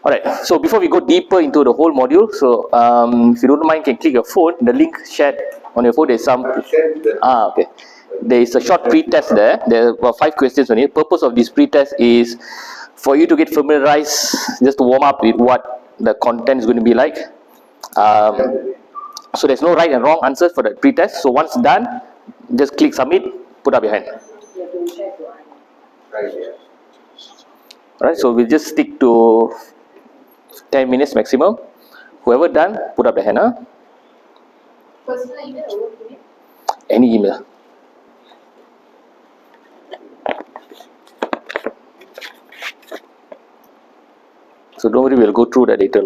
Alright, so before we go deeper into the whole module, so if you don't mind, can click your phone. The link shared on your phone, there's some. Okay. There is a short pre-test there. There are 5 questions on it. Purpose of this pre-test is for you to get familiarized, just to warm up with what the content is going to be like. So there's no right and wrong answers for the pre-test. So once done, just click submit, put up your hand. Alright, so we'll just stick to 10 minutes maximum. Whoever done, put up the hand. Personal email or work email? Any email. So don't worry, we'll go through that later.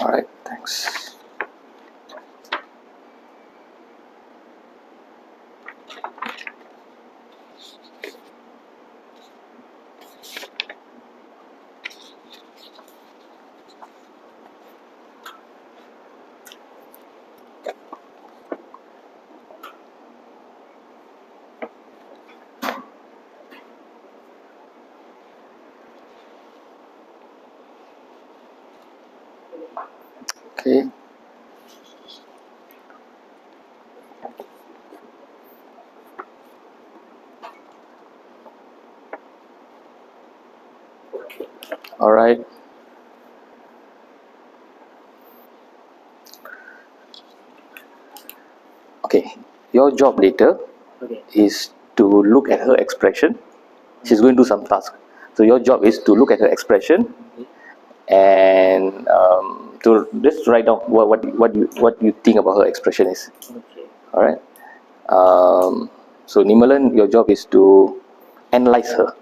Alright, thanks. Okay. All right. Okay. Your job later is to look at her expression. She's going to do some task. So your job is to look at her expression and to just write down what you think about her expression is. Okay. All right. So Nimalan, your job is to analyze her.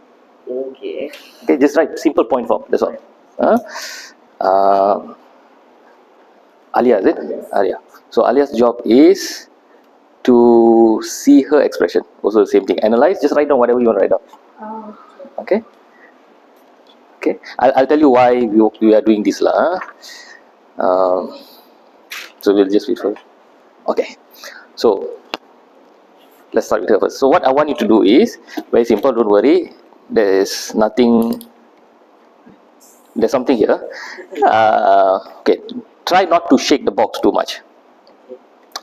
Okay. Okay, just write simple point form. That's all. Alia, is it? Alia. So Alia's job is to see her expression. Also the same thing. Analyze. Just write down whatever you want to write down. Oh, Okay. Okay. I'll tell you why we are doing this lah. So we'll just wait for it. Okay. So let's start with her first. So what I want you to do is very simple. Don't worry. There's nothing. There's something here. Okay. Try not to shake the box too much.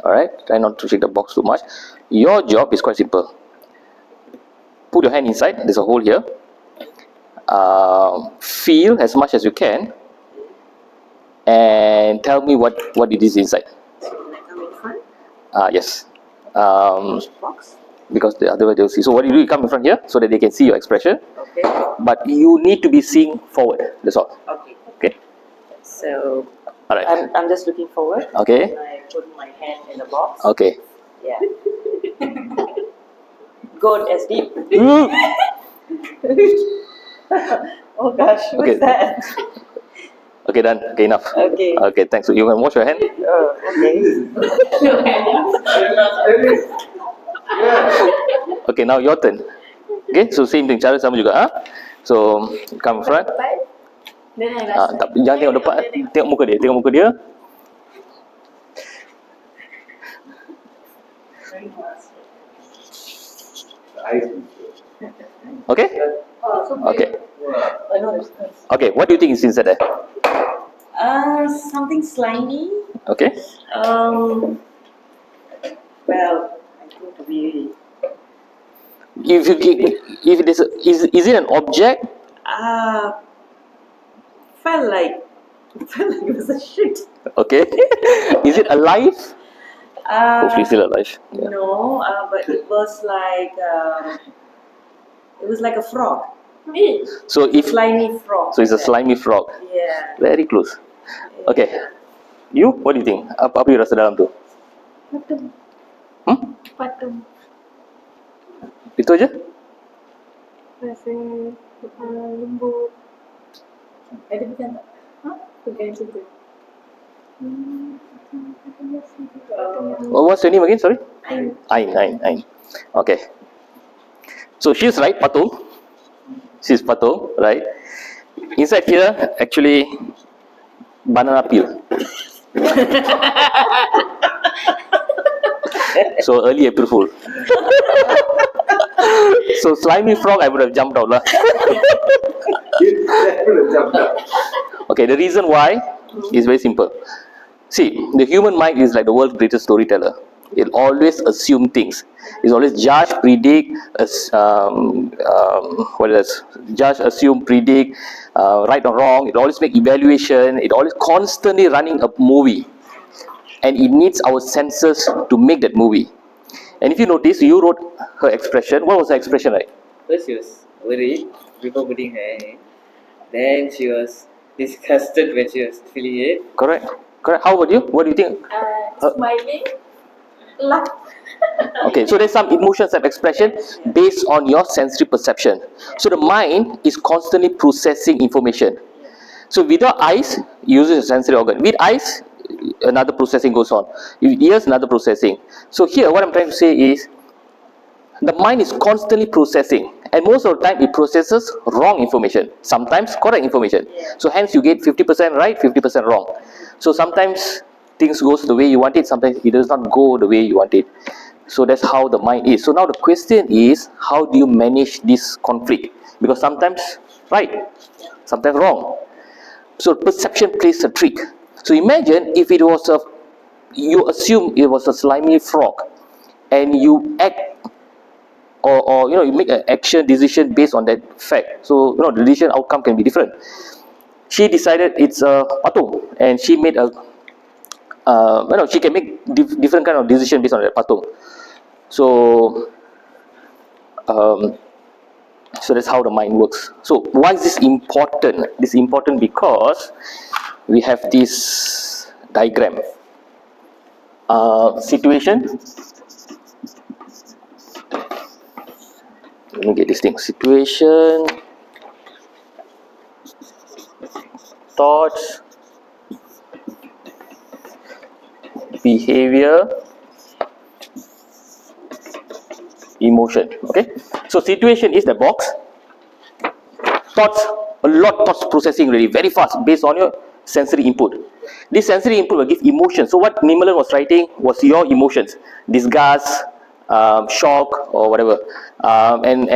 Alright. Try not to shake the box too much. Your job is quite simple. Put your hand inside. There's a hole here. Feel as much as you can and tell me what it is inside. Yes. Box. Because otherwise they'll see. So what you do, you come in front here so that they can see your expression. Okay. But you need to be seeing forward. That's all. Okay. Okay. So Alright. I'm just looking forward. Okay. And I put my hand in the box. Okay. Yeah. Go as deep. Oh gosh, what's Okay. that? Okay, done. Okay, enough. Okay. Okay, thanks. So you can wash your hand. Okay. Okay, now your turn. Okay, so same thing. Cara sama juga. So come in front. then I Tak, jangan tengok depan. Tengok muka dia. Tengok muka dia. Okay. Okay. Okay. What do you think is inside there? Something slimy. Okay. Well, I think to be. If it is it an object? felt like it was a shit. Okay. Is it alive? Hopefully Uh, still alive. Yeah. no, but it was like a frog. Me. So if Slimy frog. so, it's a slimy frog. Yeah. Very close. Okay. You, what do you think? Apa you rasa dalam tu? Patung. Patung. Itu aja? Rasa lembut. Ada bukan tak? Bukan situ. What's your name again? Sorry? Ain. Ain. Okay. So she's right, patung. She's patung, right? Inside here, actually, banana peel. So early April Fool. So slimy frog, I would have jumped out lah. Okay, the reason why is very simple. See, the human mind is like the world's greatest storyteller. It always assume things. It always judge, predict, judge, assume, predict, right or wrong. It always make evaluation. It always constantly running a movie, and it needs our senses to make that movie. And if you notice, you wrote her expression. What was her expression, right? First she was worried before putting her hair. Then she was disgusted when she was feeling it. Correct. How about you? What do you think? Smiling. Laugh. Okay, so there's some emotions and expression based on your sensory perception. So the mind is constantly processing information. So without eyes, it uses a sensory organ. With eyes, another processing goes on. With ears, another processing. So here, what I'm trying to say is, the mind is constantly processing, and most of the time it processes wrong information, sometimes correct information. So hence you get 50% right, 50% wrong. So sometimes things goes the way you want it, sometimes it does not go the way you want it. So that's how the mind is. So now the question is, how do you manage this conflict? Because sometimes right, sometimes wrong. So perception plays a trick. So imagine if it was you assume it was a slimy frog, and you act or you make an action decision based on that fact. So the decision outcome can be different. She decided it's a patung, and she made a she can make different kind of decision based on that patung. So so that's how the mind works. So why is this important? This is important because we have this diagram. Situation. Let me get this thing. Situation, thoughts, behavior, emotion. Okay, so situation is the box. Thoughts, a lot thoughts processing really very fast based on your sensory input. This sensory input will give emotion. So what Nimalan was writing was your emotions: disgust, shock, or whatever. And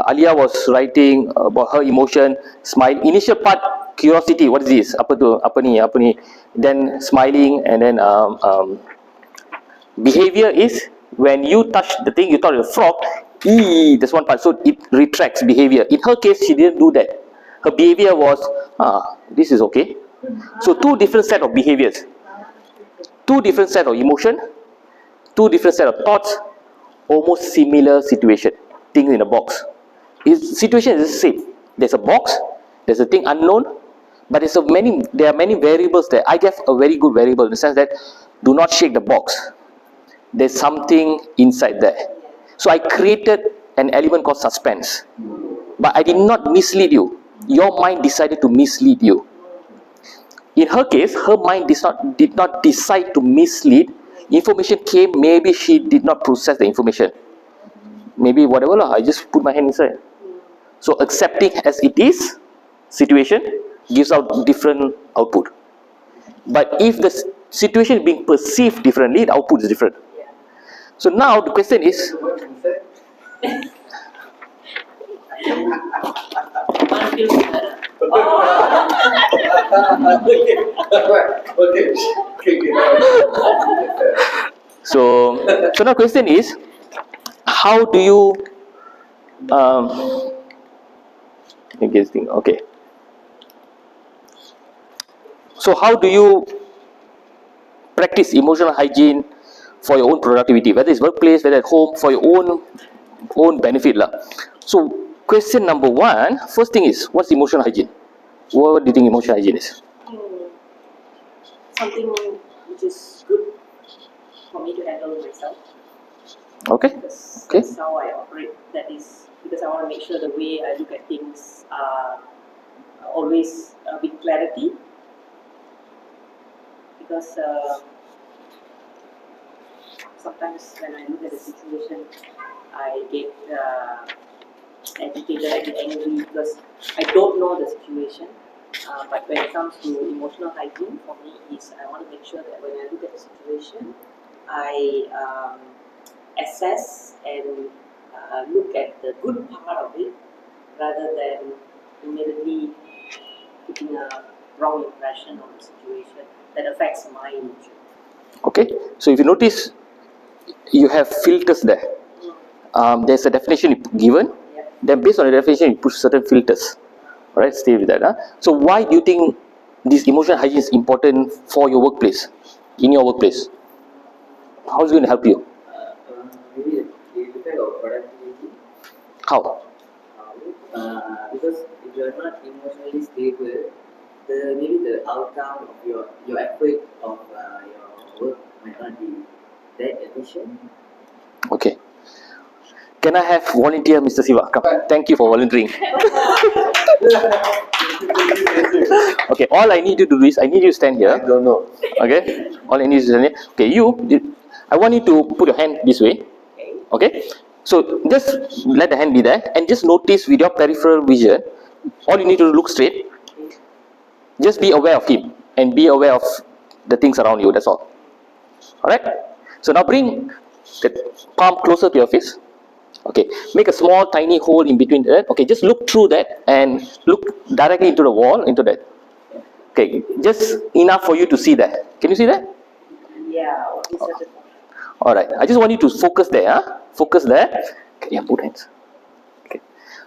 Alia was writing about her emotion: smile. Initial part, curiosity. What is this? Apa tu? Apa ni? Then smiling, and then behavior is when you touch the thing, you thought it was a frog. That's one part. So it retracts behavior. In her case, she didn't do that. Her behavior was, this is okay. So two different set of behaviors, two different set of emotion, two different set of thoughts, almost similar situation. Things in a box. Situation is the same. There's a box, there's a thing unknown, but there are many variables there. I gave a very good variable in the sense that do not shake the box. There's something inside there. So I created an element called suspense, but I did not mislead you. Your mind decided to mislead you. In her case, her mind did not decide to mislead. Information came, maybe she did not process the information. Maybe whatever lah, I just put my hand inside. So accepting as it is, situation gives out different output. But if the situation is being perceived differently, the output is different. So now the question is, so now question is, how do you okay. So how do you practice emotional hygiene for your own productivity, whether it's workplace, whether at home, for your own benefit lah. So question number one, first thing is, what's emotional hygiene? What do you think emotional hygiene is? Something which is good for me to handle myself. Okay. Because Okay. that's how I operate. That is because I want to make sure the way I look at things are always with clarity. Because sometimes when I look at the situation, I get agitated, I get angry because I don't know the situation. But when it comes to emotional hygiene, for me is I want to make sure that when I look at the situation, I assess and look at the good part of it rather than immediately putting a wrong impression on the situation that affects my emotion. Okay. So if you notice, you have filters there. There's a definition given. Yeah. Then based on the definition, you put certain filters. Alright, stay with that. So why do you think this emotional hygiene is important for your workplace? In your workplace? How is it going to help you? Maybe the effect of productivity. How? Because if you are not emotionally stable, maybe the outcome of your effort of your work might not be that efficient. Okay. Can I have volunteer, Mr. Siva? Come. Thank you for volunteering. Okay, all I need you to do is, I need you to stand here. I don't know. Okay? All I need you to stand here. Okay, I want you to put your hand this way. Okay? So, just let the hand be there and just notice with your peripheral vision, all you need to do, look straight. Just be aware of him and be aware of the things around you, that's all. Alright? So, now bring the palm closer to your face. Okay, make a small tiny hole in between that. Okay, just look through that and look directly into the wall, into that. Okay, just enough for you to see that. Can you see that? Yeah, only certain. Alright, I just want you to focus there. Huh? Focus there. Okay, yeah, both hands. Okay.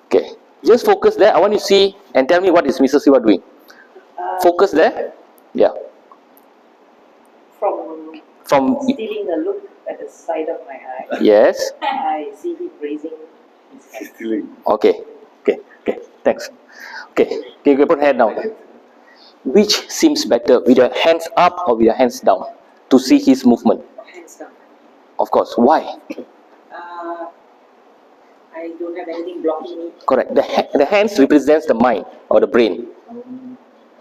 Okay, just focus there. I want you to see and tell me what is Mr. Siva doing. Focus there. Yeah. From Stealing a look at the side of my eye, yes. I see him raising his hand. Okay. Okay. Okay. Thanks. Okay. Okay, you can put hand down. Which seems better, with your hands up or with your hands down, to see his movement? Hands down. Of course. Why? I don't have anything blocking me. Correct. The hands represents the mind or the brain.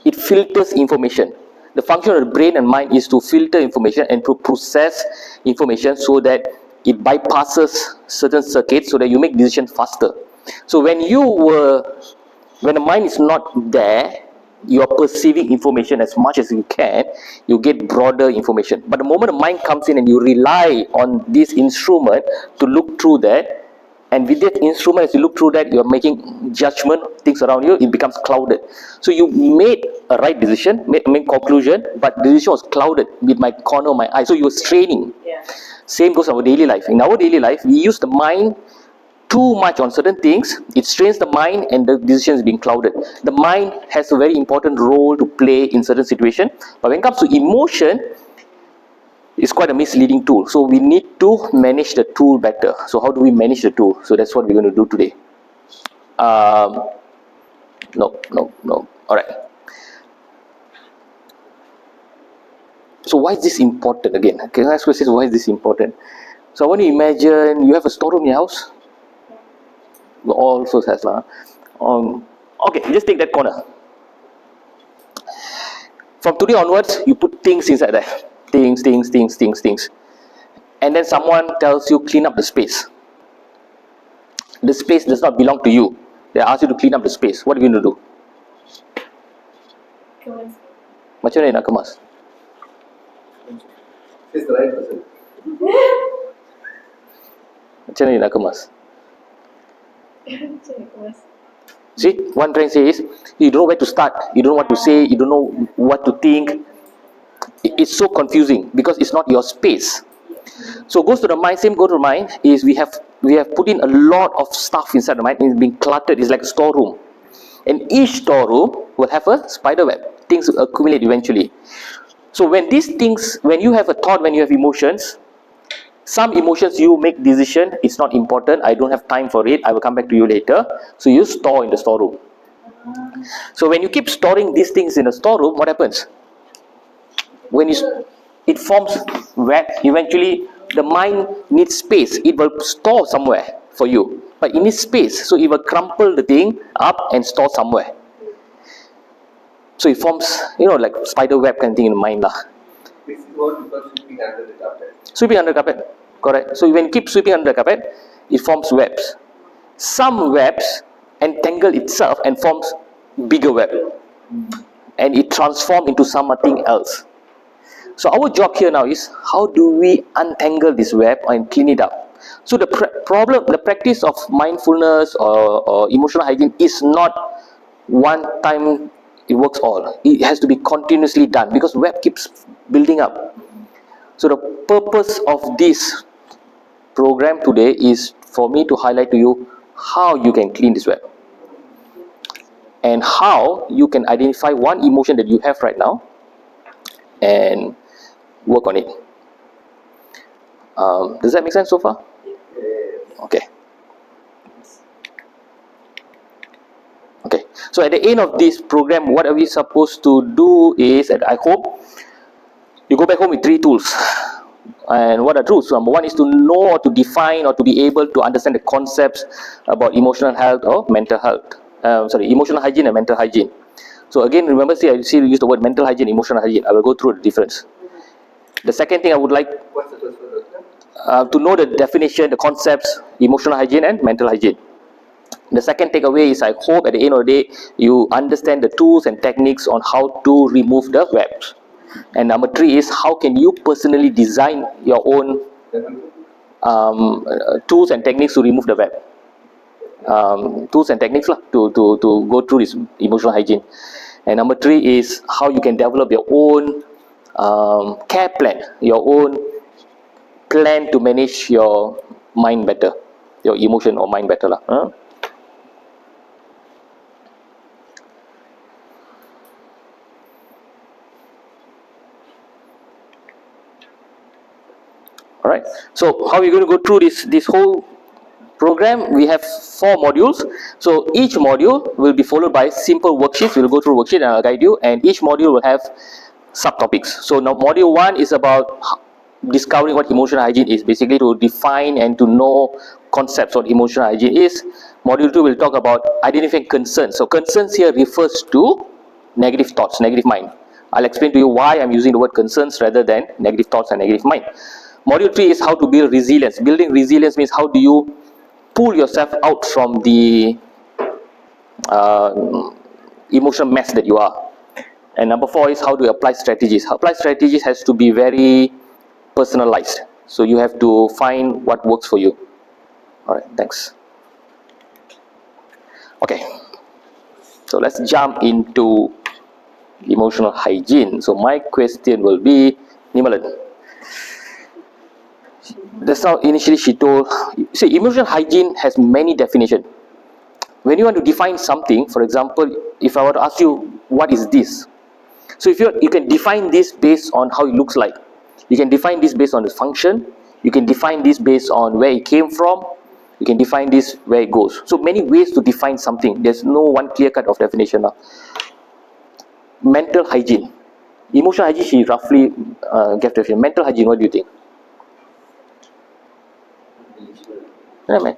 It filters information. The function of the brain and mind is to filter information and to process information so that it bypasses certain circuits so that you make decisions faster. So when the mind is not there, you are perceiving information as much as you can, you get broader information. But the moment the mind comes in and you rely on this instrument to look through that, and with that instrument, as you look through that, you are making judgment, things around you, it becomes clouded. So you made a right decision, made conclusion, but the decision was clouded with my corner of my eye. So you were straining. Yeah. Same goes in our daily life. In our daily life, we use the mind too much on certain things. It strains the mind and the decision is being clouded. The mind has a very important role to play in certain situations. But when it comes to emotion, it's quite a misleading tool. So we need to manage the tool better. So how do we manage the tool? So that's what we're going to do today. No. Alright. So why is this important again? Can I ask questions? Why is this important? So I want to imagine you have a storeroom in your house. All sorts has lah. Okay, just take that corner. From today onwards, you put things inside there. Things. And then someone tells you clean up the space. The space does not belong to you. They ask you to clean up the space. What are you going to do? Macam mana nak kemas? She's the right person. Macam mana nak kemas? See, one trying to say is, you don't know where to start, you don't know what to say, you don't know what to think. It's so confusing because it's not your space. So goes to the mind, same go to the mind, is we have put in a lot of stuff inside the mind, and it's being cluttered. It's like a storeroom. And each storeroom will have a spider web. things accumulate eventually. So when these things, when you have a thought, when you have emotions, some emotions you make decision, it's not important, I don't have time for it, I will come back to you later. So you store in the storeroom. So when you keep storing these things in the storeroom, what happens? When it forms web, eventually the mind needs space, it will store somewhere for you, but it needs space, so it will crumple the thing up and store somewhere. So it forms, like spider web kind of thing in the mind lah. This is what you call sweeping under the carpet. Sweeping under the carpet, correct. So when you keep sweeping under the carpet, it forms webs. Some webs entangle itself and forms bigger web, and it transforms into something else. So our job here now is, how do we untangle this web and clean it up? So the practice of mindfulness or emotional hygiene is not one time it works all. It has to be continuously done, because web keeps building up. So the purpose of this program today is for me to highlight to you how you can clean this web, and how you can identify one emotion that you have right now and work on it. Does that make sense so far? Okay. Okay. So at the end of this program, what are we supposed to do is, and I hope you go back home with 3 tools. And what are tools? So number 1 is to know or to define or to be able to understand the concepts about emotional health or mental health. Emotional hygiene and mental hygiene. So again, remember, I use the word mental hygiene, emotional hygiene. I will go through the difference. The second thing I would like What's the first one? to know the definition, the concepts, emotional hygiene and mental hygiene. The second takeaway is, I hope at the end of the day, you understand the tools and techniques on how to remove the webs. And number 3 is, how can you personally design your own tools and techniques to remove the web. Tools and techniques to go through this emotional hygiene. And number 3 is how you can develop your own care plan, your own plan to manage your mind better, your emotion or mind better lah. Alright, so how are we going to go through this whole program? We have 4 modules. So each module will be followed by simple worksheets. We'll go through worksheet and I'll guide you, and each module will have subtopics. So now module 1 is about discovering what emotional hygiene is, basically to define and to know concepts what emotional hygiene is. Module 2 will talk about identifying concerns. So concerns here refers to negative thoughts, negative mind. I'll explain to you why I'm using the word concerns rather than negative thoughts and negative mind. Module 3 is how to build resilience. Building resilience means how do you pull yourself out from the emotional mess that you are. And number 4 is how to apply strategies. Apply strategies has to be very personalized. So you have to find what works for you. Alright, thanks. Okay. So let's jump into emotional hygiene. So my question will be, Nimalan. That's how initially she told. See, emotional hygiene has many definitions. When you want to define something, for example, if I were to ask you, what is this? So if you can define this based on how it looks like. You can define this based on the function. You can define this based on where it came from. You can define this where it goes. So many ways to define something. There's no one clear cut of definition now. Mental hygiene. Emotional hygiene, she roughly gave definition. Mental hygiene, what do you think? Yeah, man.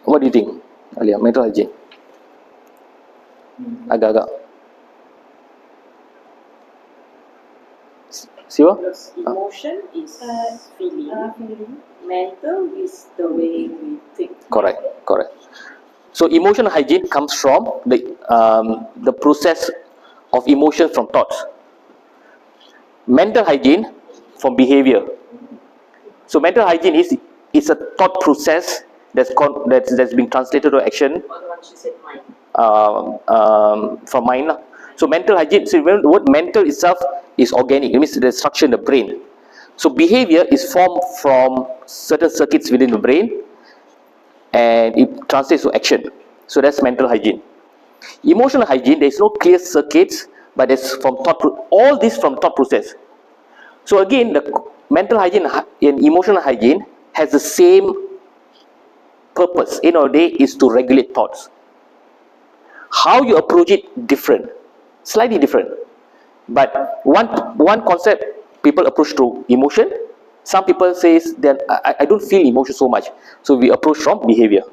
What do you think, Alia? Mental hygiene. Agak-agak. Siwa? Because emotion is feeling. Mental is the way we think. Correct. So emotional hygiene comes from the process of emotion from thoughts. Mental hygiene from behavior. So mental hygiene is a thought process that's been translated to action. Or the one she said, mind. From mind. So mental hygiene, so the word mental itself is organic. It means the structure in the brain. So behavior is formed from certain circuits within the brain, and it translates to action. So that's mental hygiene. Emotional hygiene, there is no clear circuits, but it's from all this from thought process. So again, the mental hygiene and emotional hygiene has the same purpose in our day, is to regulate thoughts. How you approach it different, slightly different, but one concept people approach through emotion. Some people says that I don't feel emotion so much, so we approach from behavior.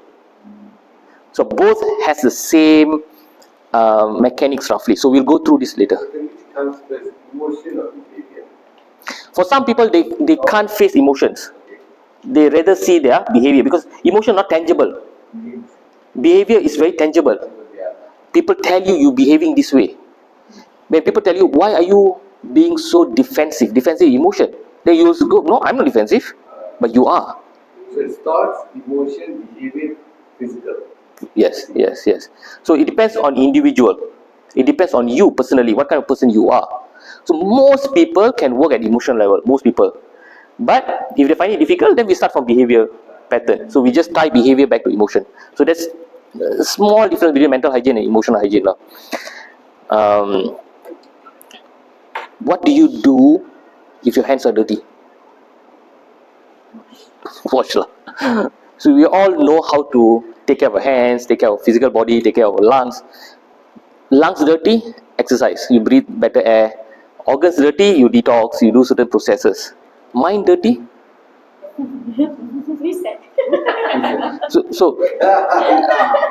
So both has the same mechanics roughly. So we'll go through this later. Which comes first, emotion or behavior? For some people, they can't face emotions. They rather see their behavior, because emotion not tangible. Behavior is very tangible. People tell you behaving this way. When people tell you, why are you being so defensive? Defensive emotion. Then you also go, no, I'm not defensive, but you are. So it's thoughts, emotion, behavior, physical. Yes. So it depends on individual. It depends on you personally, what kind of person you are. So most people can work at emotional level, most people. But if they find it difficult, then we start from behavior pattern. So we just tie behavior back to emotion. So that's a small difference between mental hygiene and emotional hygiene. What do you do if your hands are dirty? Wash lah. So we all know how to take care of our hands, take care of physical body, take care of our lungs. Lungs dirty, exercise, you breathe better air. Organs dirty, you detox, you do certain processes. Mind dirty. Reset.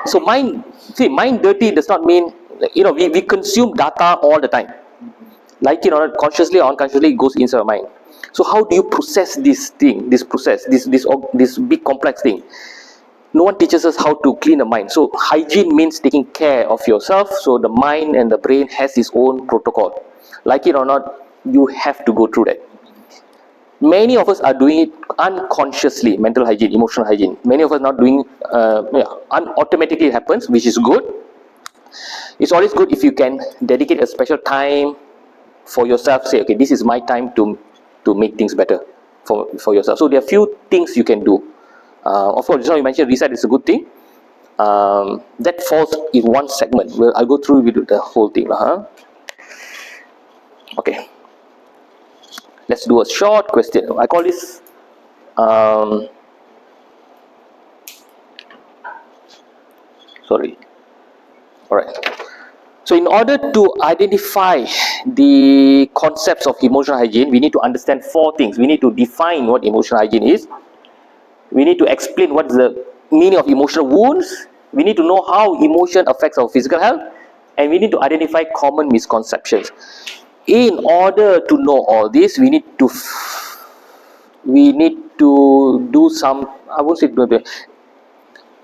So mind dirty does not mean, we consume data all the time. Like, consciously or unconsciously, it goes inside our mind. So how do you process this thing, this big complex thing? No one teaches us how to clean the mind. So hygiene means taking care of yourself. So the mind and the brain has its own protocol. Like it or not, you have to go through that. Many of us are doing it unconsciously, mental hygiene, emotional hygiene. Many of us not doing, automatically it happens, which is good. It's always good if you can dedicate a special time for yourself. Say, okay, this is my time to make things better for yourself. So there are few things you can do. Of course, just now you mentioned reset is a good thing. That falls in one segment. Well, I'll go through with the whole thing. Okay. Let's do a short question. I call this sorry. Alright. So in order to identify the concepts of emotional hygiene, we need to understand four things. We need to define what emotional hygiene is. We need to explain what is the meaning of emotional wounds. We need to know how emotion affects our physical health. And we need to identify common misconceptions. In order to know all this, we need to do some, I won't say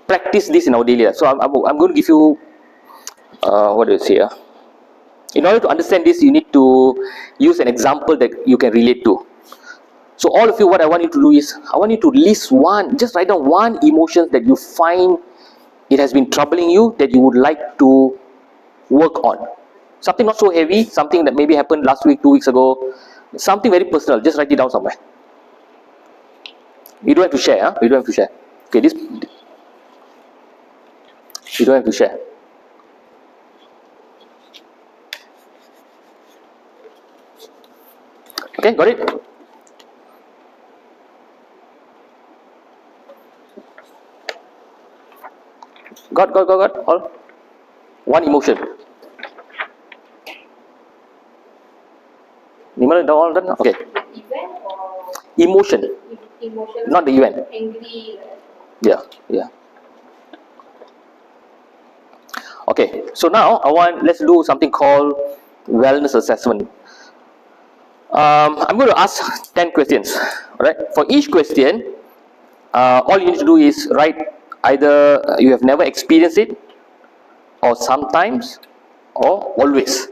practice this in our daily life. So I'm going to give you what do you say? In order to understand this, you need to use an example that you can relate to. So all of you, what I want you to do is, I want you to list just write down one emotion that you find it has been troubling you, that you would like to work on. Something not so heavy, something that maybe happened last week, 2 weeks ago, something very personal. Just write it down somewhere. You don't have to share, You don't have to share. Okay, this you don't have to share. Okay, got it? Got all. One emotion. All done? Okay. Event or Emotion, emotion? not the event. Angry. Yeah. Okay, so now let's do something called wellness assessment. I'm going to ask 10 questions. Alright, for each question, all you need to do is write either you have never experienced it, or sometimes, or always.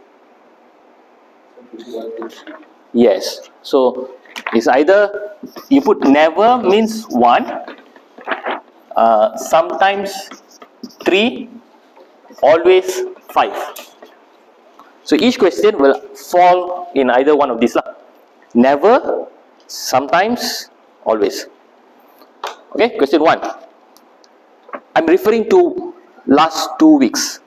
Yes, so it's either you put never means 1, sometimes 3, always 5. So each question will fall in either one of these. Never, sometimes, always. Okay, question 1. I'm referring to last 2 weeks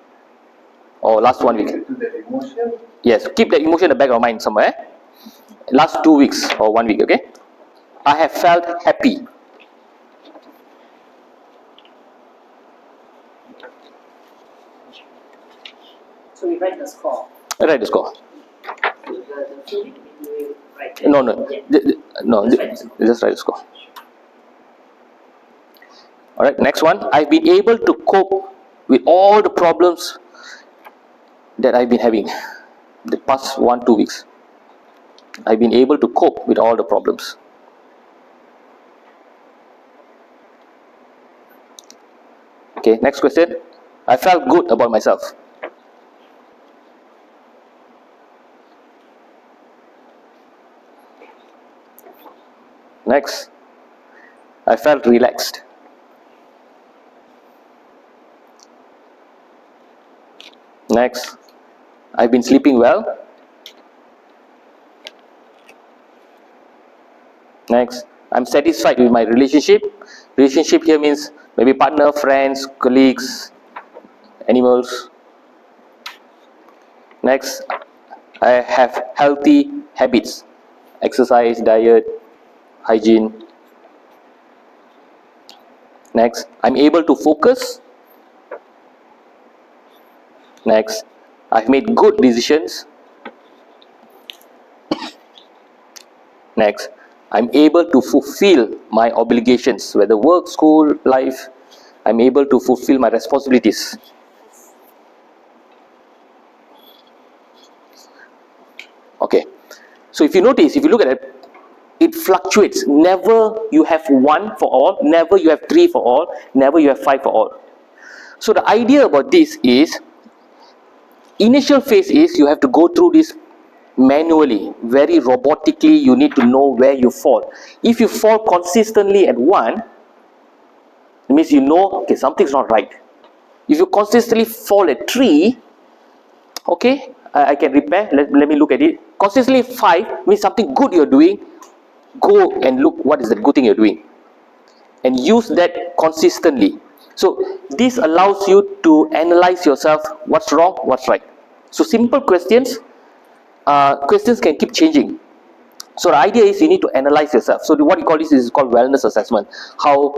or last 1 week. To that emotion Yes, keep that emotion in the back of your mind somewhere. Last 2 weeks or 1 week, okay? I have felt happy. So we write the score. Write the score. The feeling we will write. No, no, no, Just write the score. just write the score. All right, next one. I've been able to cope with all the problems that I've been having the past 1-2 weeks. I've been able to cope with all the problems. Okay, next question. I felt good about myself. Next, I felt relaxed. Next, I've been sleeping well. Next, I'm satisfied with my relationship. Relationship here means maybe partner, friends, colleagues, animals. Next, I have healthy habits. Exercise, diet, hygiene. Next, I'm able to focus. Next, I've made good decisions. Next, I'm able to fulfill my obligations, whether work, school, life. I'm able to fulfill my responsibilities. Okay, so if you notice, if you look at it, it fluctuates. Never you have 1 for all, never you have 3 for all, never you have 5 for all. So the idea about this is, initial phase is you have to go through this manually, very robotically. You need to know where you fall. If you fall consistently at 1, it means you know, okay, something's not right. If you consistently fall at 3, okay, I can repair. Let me look at it. Consistently 5 means something good you're doing. Go and look what is the good thing you're doing and use that consistently. So this allows you to analyze yourself, what's wrong, what's right. So simple questions can keep changing. So the idea is you need to analyze yourself. So what you call this is called wellness assessment. How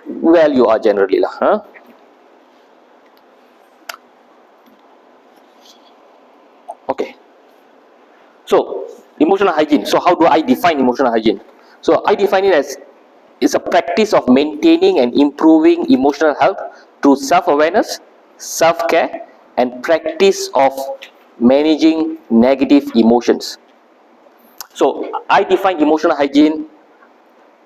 well you are generally lah, huh? Okay, so emotional hygiene. So how do I define emotional hygiene? So I define it as, it's a practice of maintaining and improving emotional health through self-awareness, self-care, and practice of managing negative emotions. So I define emotional hygiene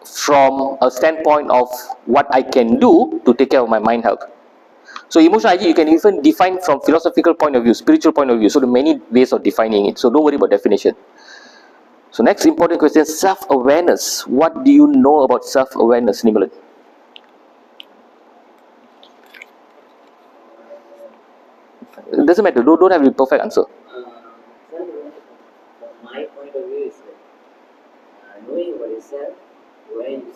from a standpoint of what I can do to take care of my mind health. So emotional hygiene, you can even define from philosophical point of view, spiritual point of view. So there are many ways of defining it. So don't worry about definition. So next important question, self-awareness. What do you know about self-awareness, Nimalan? It doesn't matter. Don't have a perfect answer. From my point of view is that knowing about yourself, where you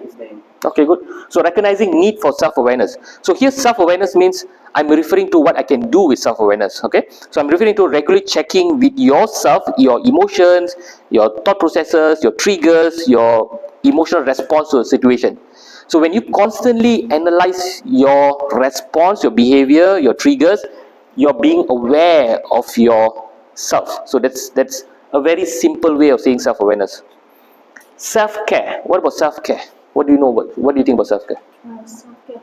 stand. Okay, good. So recognizing need for self-awareness. So here self-awareness means I'm referring to what I can do with self-awareness. Okay, so I'm referring to regularly checking with yourself, your emotions, your thought processes, your triggers, your emotional response to a situation. So when you constantly analyze your response, your behavior, your triggers, you're being aware of yourself. So that's a very simple way of saying self-awareness. Self-care. What about self-care? What do you know about? What do you think about self-care? Self-care,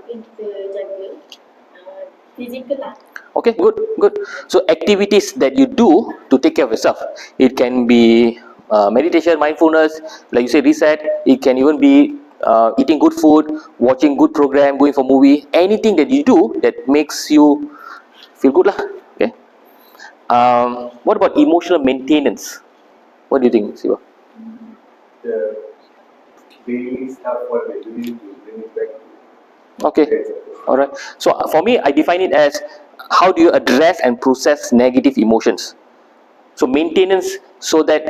kita jaga physical lah. Okay, good. So activities that you do to take care of yourself. It can be meditation, mindfulness, like you say, reset. It can even be eating good food, watching good program, going for movie. Anything that you do that makes you feel good lah. Okay. What about emotional maintenance? What do you think, Siva? The daily stuff what we're doing to bring it back to. Okay. Alright. So for me, I define it as how do you address and process negative emotions. So maintenance, so that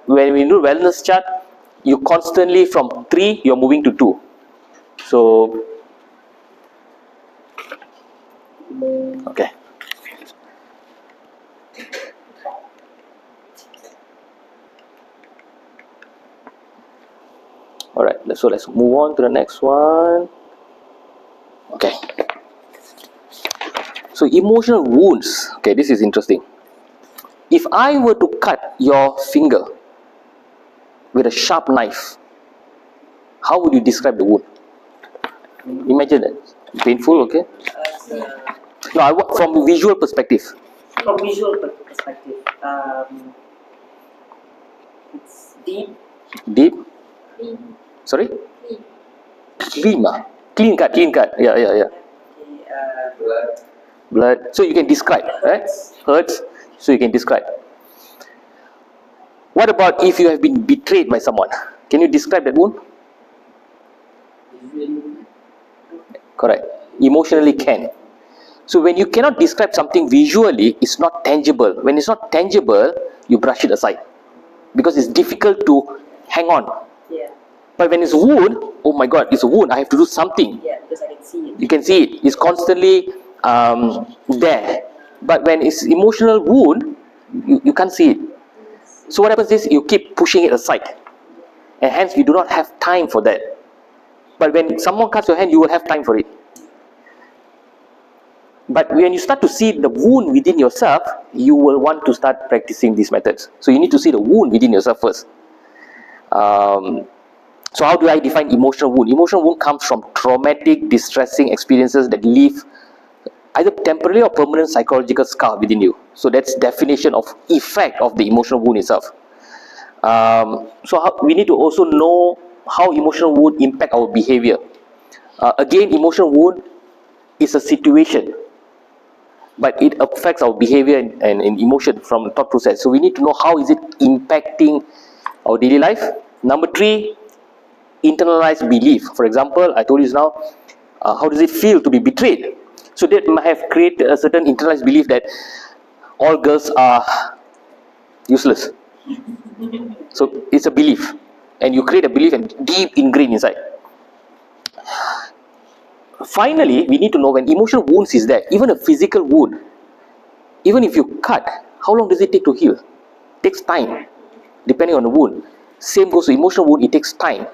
when we do wellness chart, you constantly from 3 you're moving to 2. So Okay. Alright, so let's move on to the next one. Okay. So emotional wounds. Okay, this is interesting. If I were to cut your finger with a sharp knife, how would you describe the wound? Imagine that. Painful, okay? No, I want from visual perspective. From visual perspective, it's deep. Deep? Clean. Sorry? Clean. Clean, clean cut, clean cut. Yeah. Okay, Blood. So you can describe, right? Hurts. So you can describe. What about if you have been betrayed by someone? Can you describe that wound? Correct. Emotionally can. So when you cannot describe something visually, it's not tangible. When it's not tangible, you brush it aside because it's difficult to hang on. yeah, But when it's wound, oh my God, it's a wound. I have to do something. yeah, because I can see it. You can see it. It's constantly there. But when it's emotional wound, you can't see it. So what happens is you keep pushing it aside, and hence you do not have time for that. But when someone cuts your hand, you will have time for it. But when you start to see the wound within yourself, you will want to start practicing these methods. So you need to see the wound within yourself first. So how do I define emotional wound? Emotional wound comes from traumatic, distressing experiences that leave either temporary or permanent psychological scar within you. So that's definition of effect of the emotional wound itself. We need to also know how emotional wound impact our behavior. Again, emotional wound is a situation, but it affects our behavior and emotion from the thought process. So we need to know how is it impacting our daily life. Number 3, internalized belief. For example, I told you now, how does it feel to be betrayed? So that might have created a certain internalized belief that all girls are useless. So it's a belief, and you create a belief and deep ingrained inside. Finally, we need to know when emotional wounds is there, even a physical wound, even if you cut, how long does it take to heal? It takes time, depending on the wound. Same goes to emotional wound, it takes time.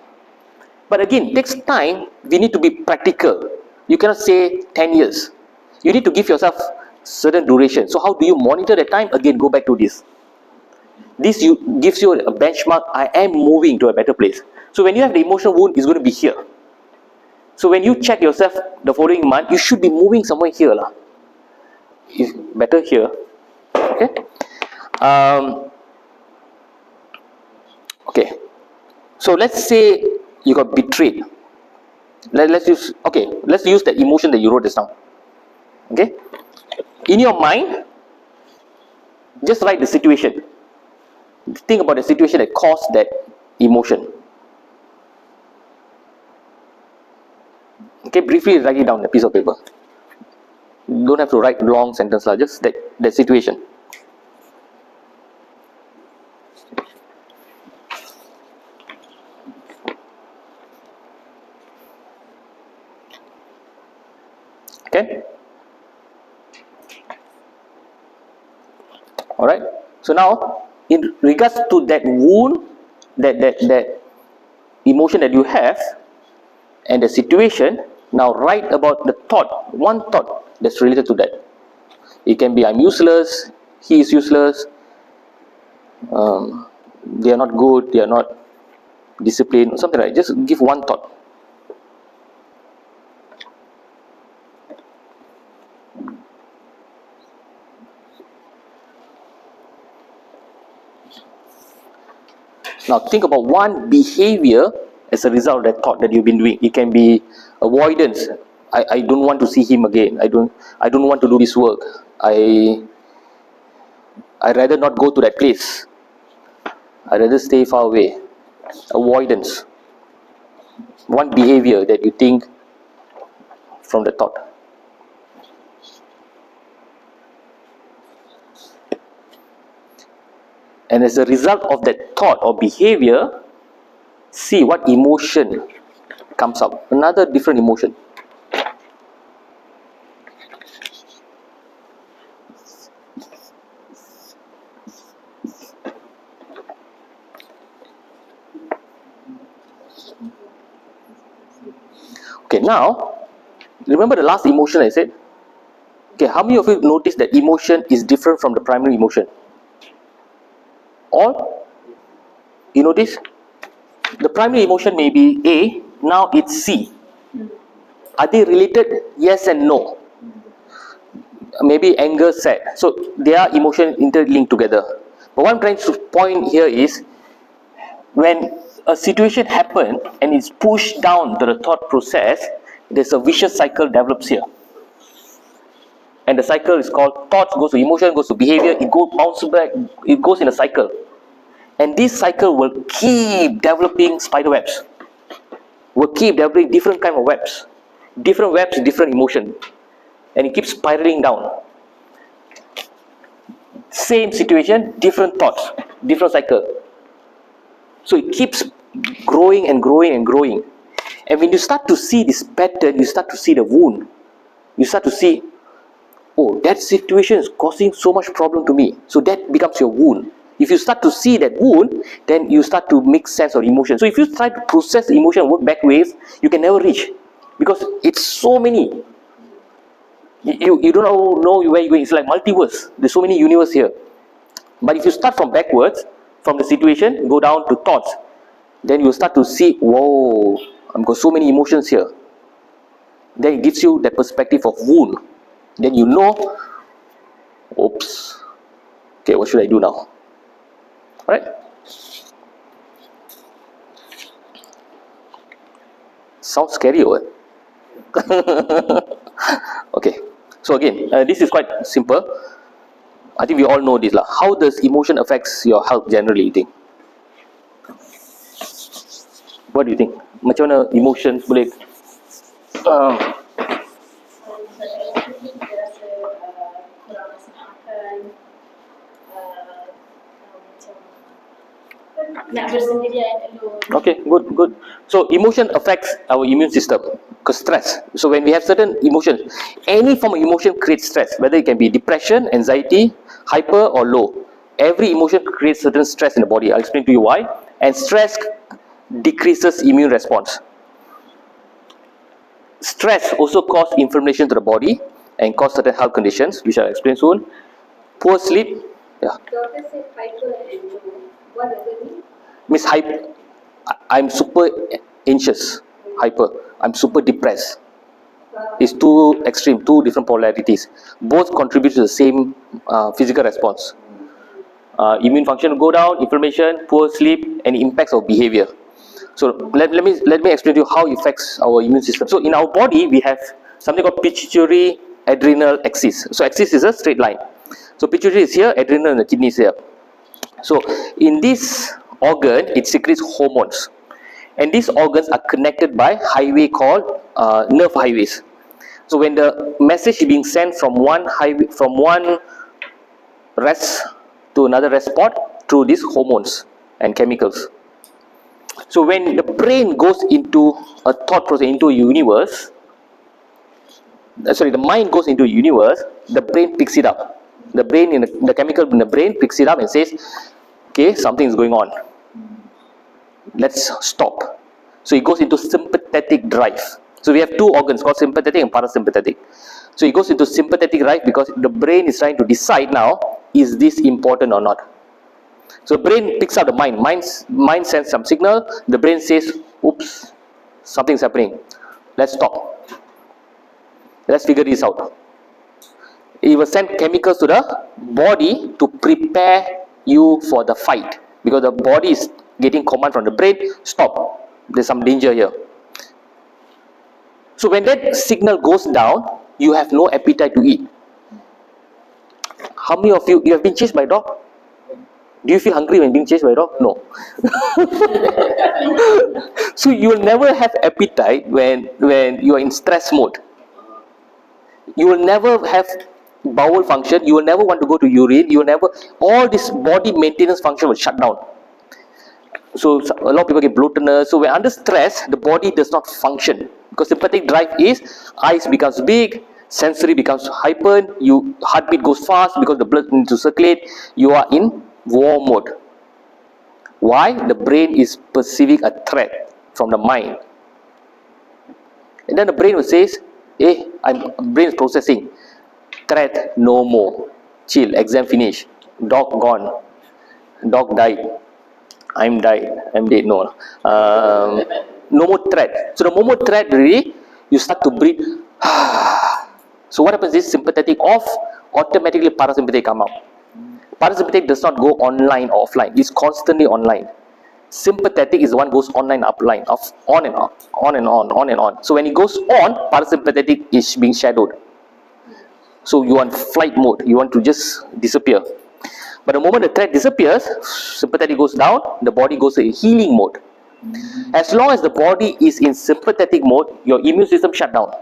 But again, it takes time. We need to be practical. You cannot say 10 years. You need to give yourself certain duration. So how do you monitor the time? Again, go back to this. This gives you a benchmark. I am moving to a better place. So when you have the emotional wound, it's going to be here. So when you check yourself the following month, you should be moving somewhere here lah. It's better here. Okay. Okay. So let's say you got betrayed. Let's use that emotion that you wrote just now. Okay. In your mind, just write the situation. Think about the situation that caused that emotion. Okay, briefly write it down on a piece of paper. You don't have to write long sentence, just that situation. Okay. All right. So now, in regards to that wound, that emotion that you have, and the situation, now write about the thought, one thought that's related to that. It can be I'm useless, he is useless, they are not good, they are not disciplined, something like that. Just give one thought. Now think about one behavior as a result of that thought that you've been doing. It can be avoidance. I don't want to see him again. I don't want to do this work. I rather not go to that place. I rather stay far away. Avoidance. One behavior that you think from the thought. And as a result of that thought or behavior, see what emotion comes up. Another different emotion. Okay, now, remember the last emotion I said? Okay, how many of you notice that emotion is different from the primary emotion? All? You notice? The primary emotion may be A, now it's C. Are they related? Yes and no. Maybe anger, sad. So, they are emotion interlinked together. But what I'm trying to point here is, when a situation happens and it's pushed down to the thought process, there's a vicious cycle develops here. And the cycle is called thoughts goes to emotion, goes to behavior, it goes bounces back, it goes in a cycle. And this cycle will keep developing spider webs. Will keep developing different kind of webs. Different webs, different emotion. And it keeps spiraling down. Same situation, different thoughts, different cycle. So it keeps growing and growing and growing. And when you start to see this pattern, you start to see the wound. You start to see, oh, that situation is causing so much problem to me. So that becomes your wound. If you start to see that wound, then you start to make sense of emotion. So if you try to process the emotion and work back ways, you can never reach. Because it's so many. You don't know where you're going. It's like multiverse. There's so many universe here. But if you start from backwards, from the situation, go down to thoughts, then you start to see, whoa, I've got so many emotions here. Then it gives you that perspective of wound. Then you know, oops, okay, what should I do now? Alright? Sounds scary or what? Okay, so again, this is quite simple. I think we all know this lah. How does emotion affects your health generally, you think? What do you think? Macam mana emotions boleh nak bersendirian alone. Okay, good. So emotion affects our immune system because stress. So when we have certain emotions, any form of emotion creates stress, whether it can be depression, anxiety, hyper or low. Every emotion creates certain stress in the body. I'll explain to you why. And stress decreases immune response. Stress also causes inflammation to the body and cause certain health conditions, which I'll explain soon. Poor sleep, yeah. Doctor said hyper and low. What does it mean? Means I'm super anxious, hyper. I'm super depressed. It's two extreme, two different polarities. Both contribute to the same physical response. Immune function will go down, inflammation, poor sleep, and impacts of behavior. So let me explain to you how it affects our immune system. So in our body, we have something called pituitary adrenal axis. So axis is a straight line. So pituitary is here, adrenal and the kidney is here. So in this organ, it secretes hormones. And these organs are connected by highway called nerve highways. So when the message is being sent from one highway, from one rest to another rest spot through these hormones and chemicals. So when the brain goes into a thought process, into a universe, the mind goes into a universe, the brain picks it up. The brain, the chemical in the brain picks it up and says, okay, something is going on. Let's stop. So it goes into sympathetic drive. So we have two organs called sympathetic and parasympathetic. So it goes into sympathetic drive because the brain is trying to decide now, is this important or not? So brain picks up the mind. Mind sends some signal. The brain says, oops, something's happening. Let's stop. Let's figure this out. It will send chemicals to the body to prepare you for the fight. Because the body is getting command from the brain, stop. There's some danger here. So when that signal goes down, you have no appetite to eat. How many of you have been chased by a dog? Do you feel hungry when being chased by a dog? No. So you will never have appetite when you are in stress mode. You will never have bowel function. You will never want to go to urine. You will never, all this body maintenance function will shut down. So a lot of people get bloatedness. So when under stress, the body does not function. Because sympathetic drive is, eyes becomes big, sensory becomes hyper, heartbeat goes fast because the blood needs to circulate, you are in war mode. Why? The brain is perceiving a threat from the mind. And then the brain will say, brain is processing. Threat, no more. Chill, exam finish. Dog gone. Dog died. I'm dead. No. No more threat. So the moment threat, really, you start to breathe. So what happens is sympathetic off, automatically parasympathetic come out. Parasympathetic does not go online or offline. It's constantly online. Sympathetic is the one goes online, upline, off, on and on. So when it goes on, parasympathetic is being shadowed. So you are in flight mode. You want to just disappear. But the moment the threat disappears, sympathetic goes down, the body goes in healing mode. As long as the body is in sympathetic mode, your immune system shut down.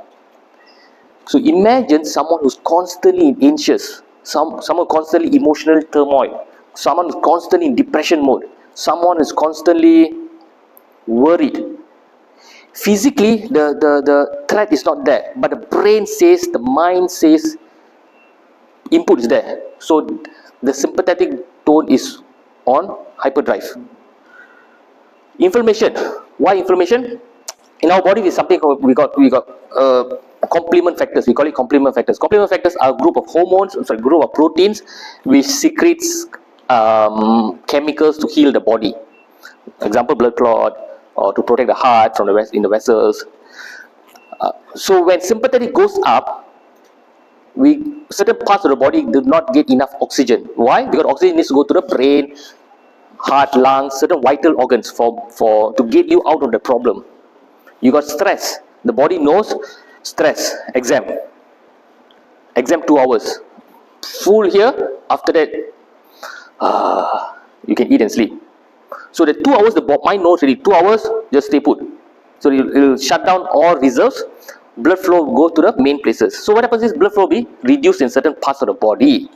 So imagine someone who's constantly anxious, someone constantly emotional turmoil, someone who's constantly in depression mode, someone is constantly worried. Physically, the threat is not there, but the brain says, the mind says, input is there. So the sympathetic tone is on hyperdrive. Inflammation. Why inflammation? In our body, is something we got complement factors. We call it complement factors. Complement factors are a group of hormones, group of proteins which secretes chemicals to heal the body. Example, blood clot, or to protect the heart from in the vessels. So when sympathetic goes up, certain parts of the body do not get enough oxygen. Why? Because oxygen needs to go to the brain, heart, lungs, certain vital organs to get you out of the problem. You got stress. The body knows stress. Exam 2 hours. Full here. After that, you can eat and sleep. So the 2 hours, the mind knows really 2 hours, just stay put. So it will shut down all reserves. Blood flow go to the main places. So what happens is blood flow be reduced in certain parts of the body,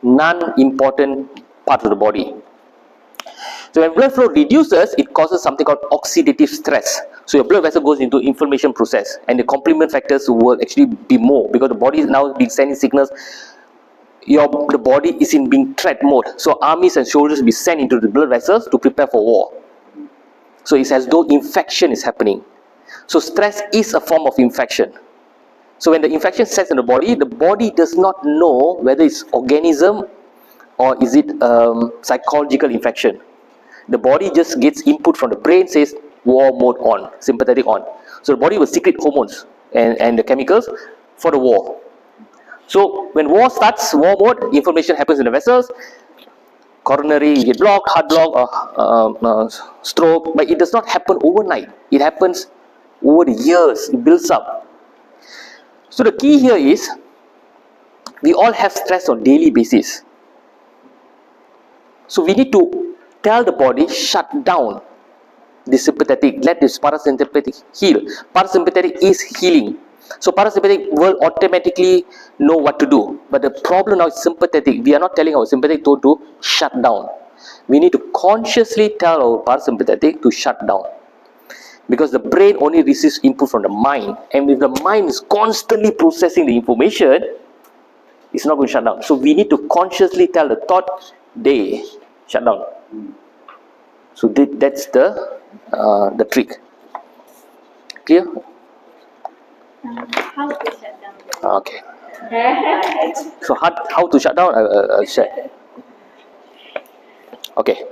non-important parts of the body. So when blood flow reduces, it causes something called oxidative stress. So your blood vessel goes into inflammation process, and the complement factors will actually be more because the body is now being sending signals. The body is in being threat mode. So armies and soldiers will be sent into the blood vessels to prepare for war. So it's as though infection is happening. So stress is a form of infection. So when the infection sets in the body does not know whether it's organism or is it psychological infection. The body just gets input from the brain, says war mode on, sympathetic on. So the body will secrete hormones and the chemicals for the war. So when war starts, war mode, inflammation happens in the vessels, coronary get blocked, heart block, or stroke, but it does not happen overnight. It happens over the years, it builds up. So the key here is, we all have stress on daily basis. So we need to tell the body, shut down the sympathetic, let this parasympathetic heal. Parasympathetic is healing. So parasympathetic will automatically know what to do. But the problem now is sympathetic. We are not telling our sympathetic tone to shut down. We need to consciously tell our parasympathetic to shut down. Because the brain only receives input from the mind. And if the mind is constantly processing the information, it's not going to shut down. So we need to consciously tell the thought, they shut down. So that's the trick. Clear? How to shut down? Okay. So how to shut down? I'll share. Okay.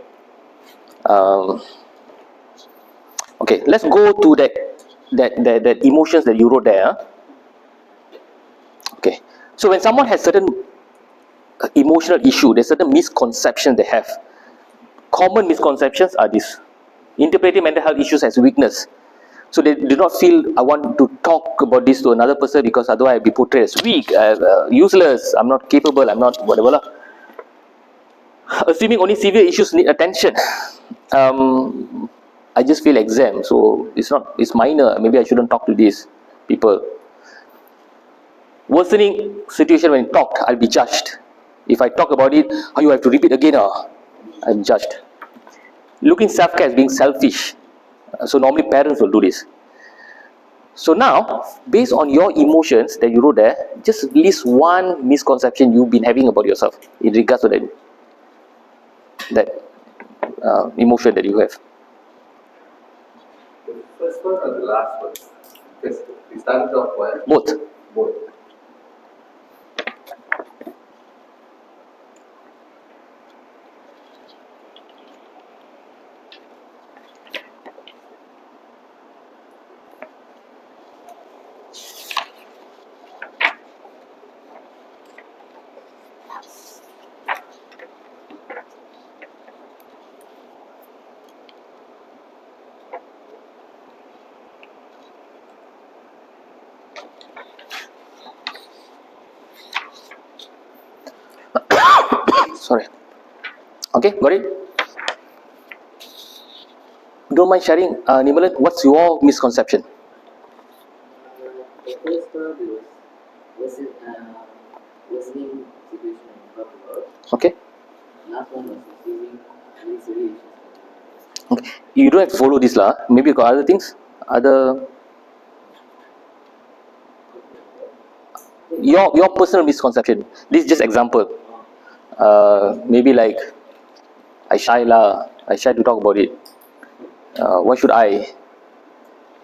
Okay. Let's go to that emotions that you wrote there. Okay. So when someone has certain emotional issue, there's certain misconceptions they have. Common misconceptions are this: interpreting mental health issues as weakness. So they do not feel, I want to talk about this to another person because otherwise I'll be portrayed as weak, useless, I'm not capable, I'm not whatever. Assuming only severe issues need attention. I just feel exam, so it's minor, maybe I shouldn't talk to these people. Worsening situation when talked, I'll be judged. If I talk about it, you have to repeat again, I'm judged. Looking self-care as being selfish. So normally parents will do this. So now, based on your emotions that you wrote there, just list one misconception you've been having about yourself in regards to that emotion that you have. The first one or the last one? Because we started off one. Both. Both. Sorry. Okay, got it? Don't mind sharing, Nimalan, what's your misconception? The first one was listening situation I talked about. Okay. Last one was receiving unnecessary issues. Okay. You don't have to follow this lah. Maybe you got other things, your personal misconception. This is just example. Maybe like I shy lah. I shy to talk about it. Why should I?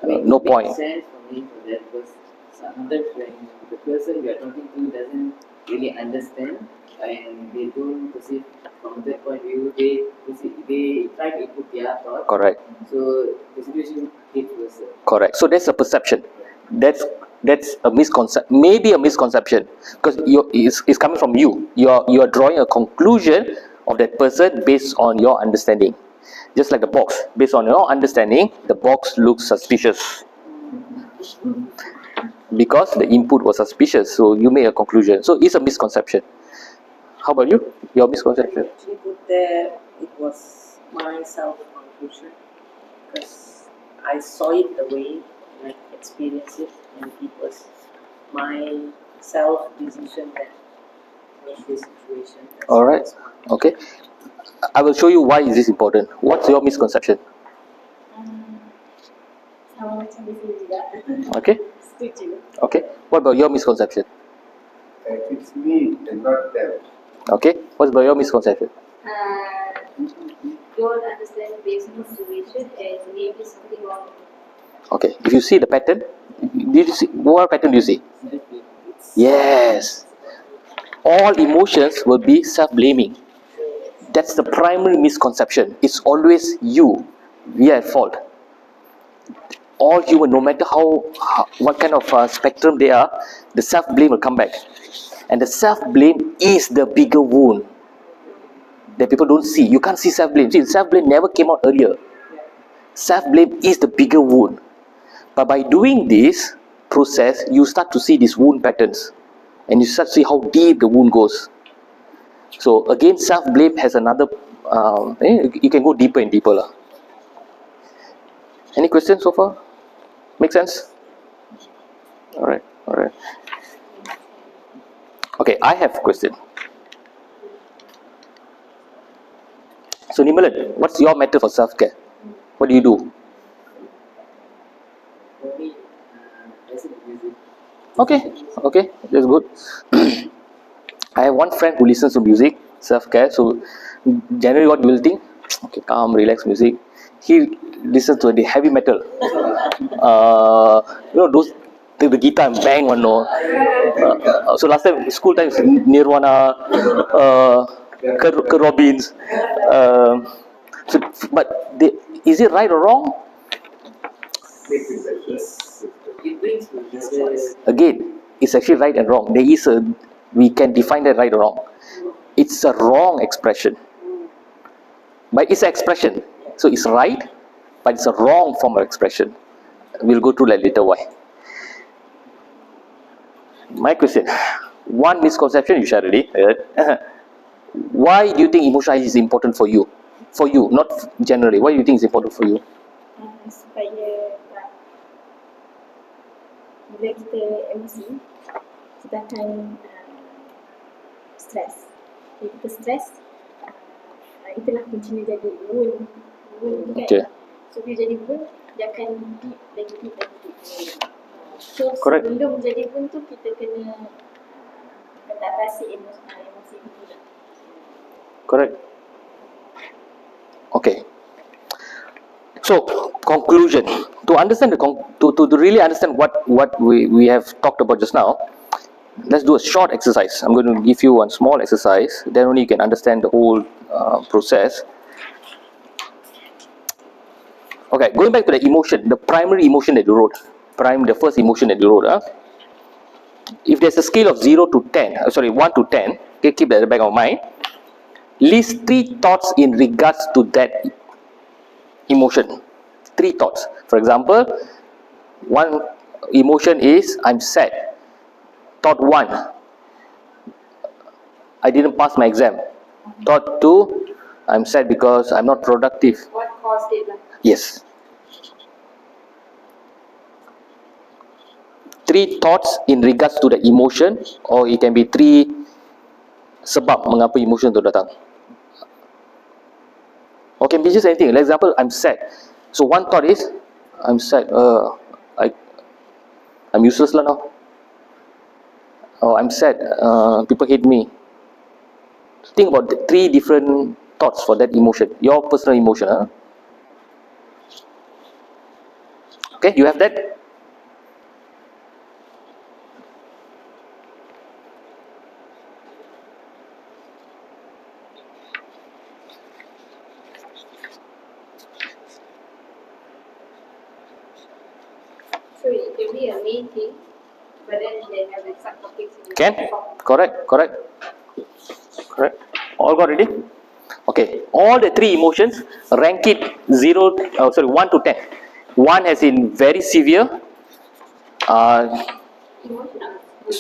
No It point. makes sense for me for that because sometimes when the person we are talking to doesn't really understand and they don't perceive from that point of view, they try to input their thought. Correct. So the situation gets worse. Correct. So that's a perception. That's a misconception. Maybe a misconception because it's coming from you. You are drawing a conclusion of that person based on your understanding. Just like the box, based on your understanding, the box looks suspicious because the input was suspicious. So you make a conclusion. So it's a misconception. How about you? Your misconception? Actually put there, it was my self-conclusion because I saw it the way I experienced it and it was my self-decision that made this situation. That's All right. that's one. Okay. I will show you why is this important. What's your misconception? Sama macam di sini juga. Okay. Setuju. Okay. What about your misconception? It's me and not them. Okay. What about your misconception? Don't understand basic situation as maybe something wrong. Okay. If you see the pattern, did you see what pattern do you see? Yes. All emotions will be self-blaming. That's the primary misconception. It's always you. We are at fault. All human, no matter what kind of spectrum they are, the self-blame will come back. And the self-blame is the bigger wound that people don't see. You can't see self-blame. See, self-blame never came out earlier. Self-blame is the bigger wound. But by doing this process, you start to see these wound patterns. And you start to see how deep the wound goes. So again, self-blame has another, you can go deeper and deeper lah. Any questions so far? Make sense? Alright. Okay, I have a question. So Nimalan, what's your method for self-care? What do you do? For me, listen to music. Okay, that's good. I have one friend who listens to music, self-care. So generally what you will think, okay, calm, relax music. He listens to the heavy metal. Those the guitar and bang one no. So last time school times Nirvana, Kurt Robbins. Is it right or wrong? It brings together. Again, it's actually right and wrong. We can define that right or wrong. It's a wrong expression. But it's an expression. So it's right, but it's a wrong form of expression. We'll go through that later why. My question, one misconception you shared already. Why do you think emotional hygiene is important for you? For you, not generally. Why do you think it's important for you? Supaya bila kita emosi, kita akan stres. Bila kita stres, itulah kuncinya jadi wound kan. Okay. So bila jadi wound, dia akan deep lagi deep. So Correct. sebelum jadi pun tu kita kena adaptasi emosi itu lah. Correct. Okay. So, conclusion. To understand to really understand what we have talked about just now, let's do a short exercise. I'm going to give you one small exercise. Then only you can understand the whole process. Okay, going back to the emotion, the primary emotion that you wrote, the first emotion that you wrote. If there's a scale of 0 to 10, 1 to 10, okay, keep that at the back of mind. List 3 thoughts in regards to that emotion. 3 thoughts. For example, one emotion is I'm sad. Thought 1, I didn't pass my exam. Thought 2, I'm sad because I'm not productive. What caused it lah? Yes. 3 thoughts in regards to the emotion, or it can be 3 sebab mengapa emotion tu datang. Or can be just anything. Like example, I'm sad. So one thought is, I'm sad. I'm useless lah now. Or I'm sad. People hate me. Think about the 3 different thoughts for that emotion. Your personal emotion. Okay, you have that? So it can be a main thing, but then they have like subtopics. Can? Correct. All got ready? Okay. All the 3 emotions, rank it 1 to 10. 1 as in very severe.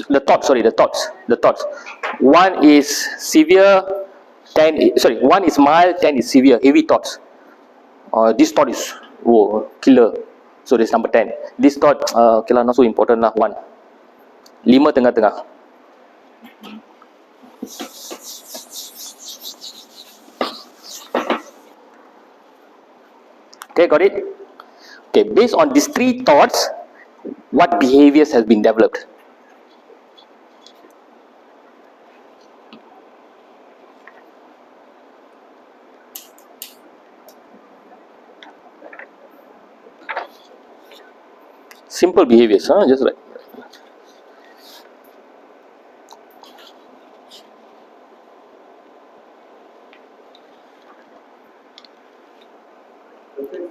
The thoughts. 1 is severe. 1 is mild. 10 is severe. Heavy thoughts. This thought is killer. So this number 10. This thought, okay lah, not so important lah. 1. 5 tengah-tengah. Okay, got it? Okay, based on these 3 thoughts, what behaviors has been developed? Simple behaviors, just like.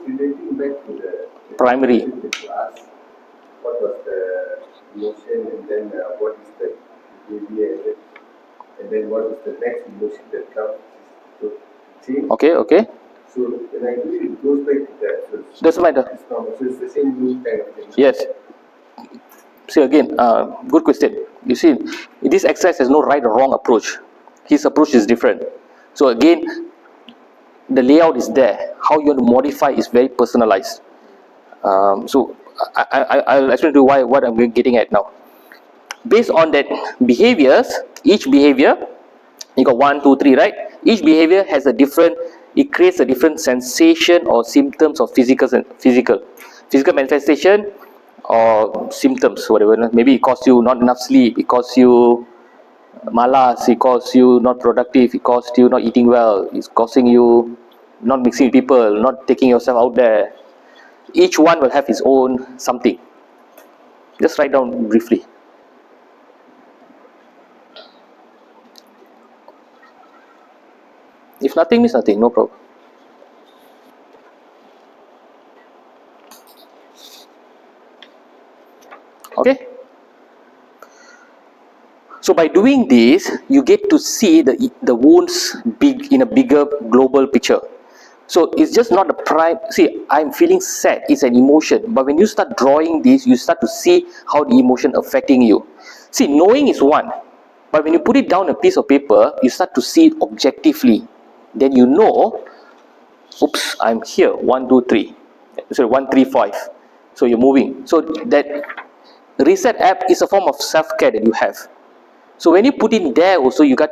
Relating back to the Primary. class, what was the emotion, and then what is the behavior, and then what is the next emotion that comes? So, see? Okay. So when I do it, goes back to that. So Doesn't matter. it's normal. So it's the same rule kind of thing. Yes. See again, good question. You see, this exercise has no right or wrong approach. His approach is different. So again, the layout is there. How you want to modify is very personalized. So I'll explain to you what I'm getting at now. Based on that behaviors, each behavior, you got 1, 2, 3, right? Each behavior has a different. It creates a different sensation or symptoms of physical manifestation or symptoms, whatever. Maybe it causes you not enough sleep, it causes you malas, it causes you not productive, it causes you not eating well, it's causing you not mixing with people, not taking yourself out there. Each one will have its own something. Just write down briefly. If nothing means nothing, no problem. Okay. So by doing this, you get to see the wounds in a bigger global picture. So it's just not a see, I'm feeling sad, it's an emotion. But when you start drawing this, you start to see how the emotion affecting you. See, knowing is one. But when you put it down on a piece of paper, you start to see it objectively. Then you know, oops, I'm here, 1, 2, 3. Sorry, 1, 3, 5. So you're moving. So that reset app is a form of self-care that you have. So when you put in there also, you got,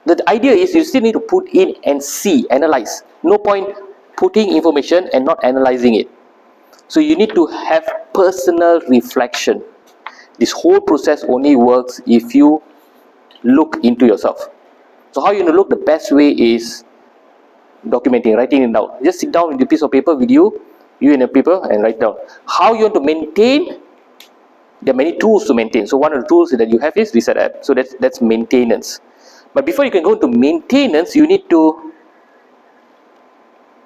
the idea is you still need to put in and see, analyze. No point putting information and not analyzing it. So you need to have personal reflection. This whole process only works if you look into yourself. So how you going to look? The best way is documenting, writing it down. Just sit down with a piece of paper with you and a paper, and write down. How you want to maintain? There are many tools to maintain. So one of the tools that you have is reset app. So that's maintenance. But before you can go into maintenance, you need to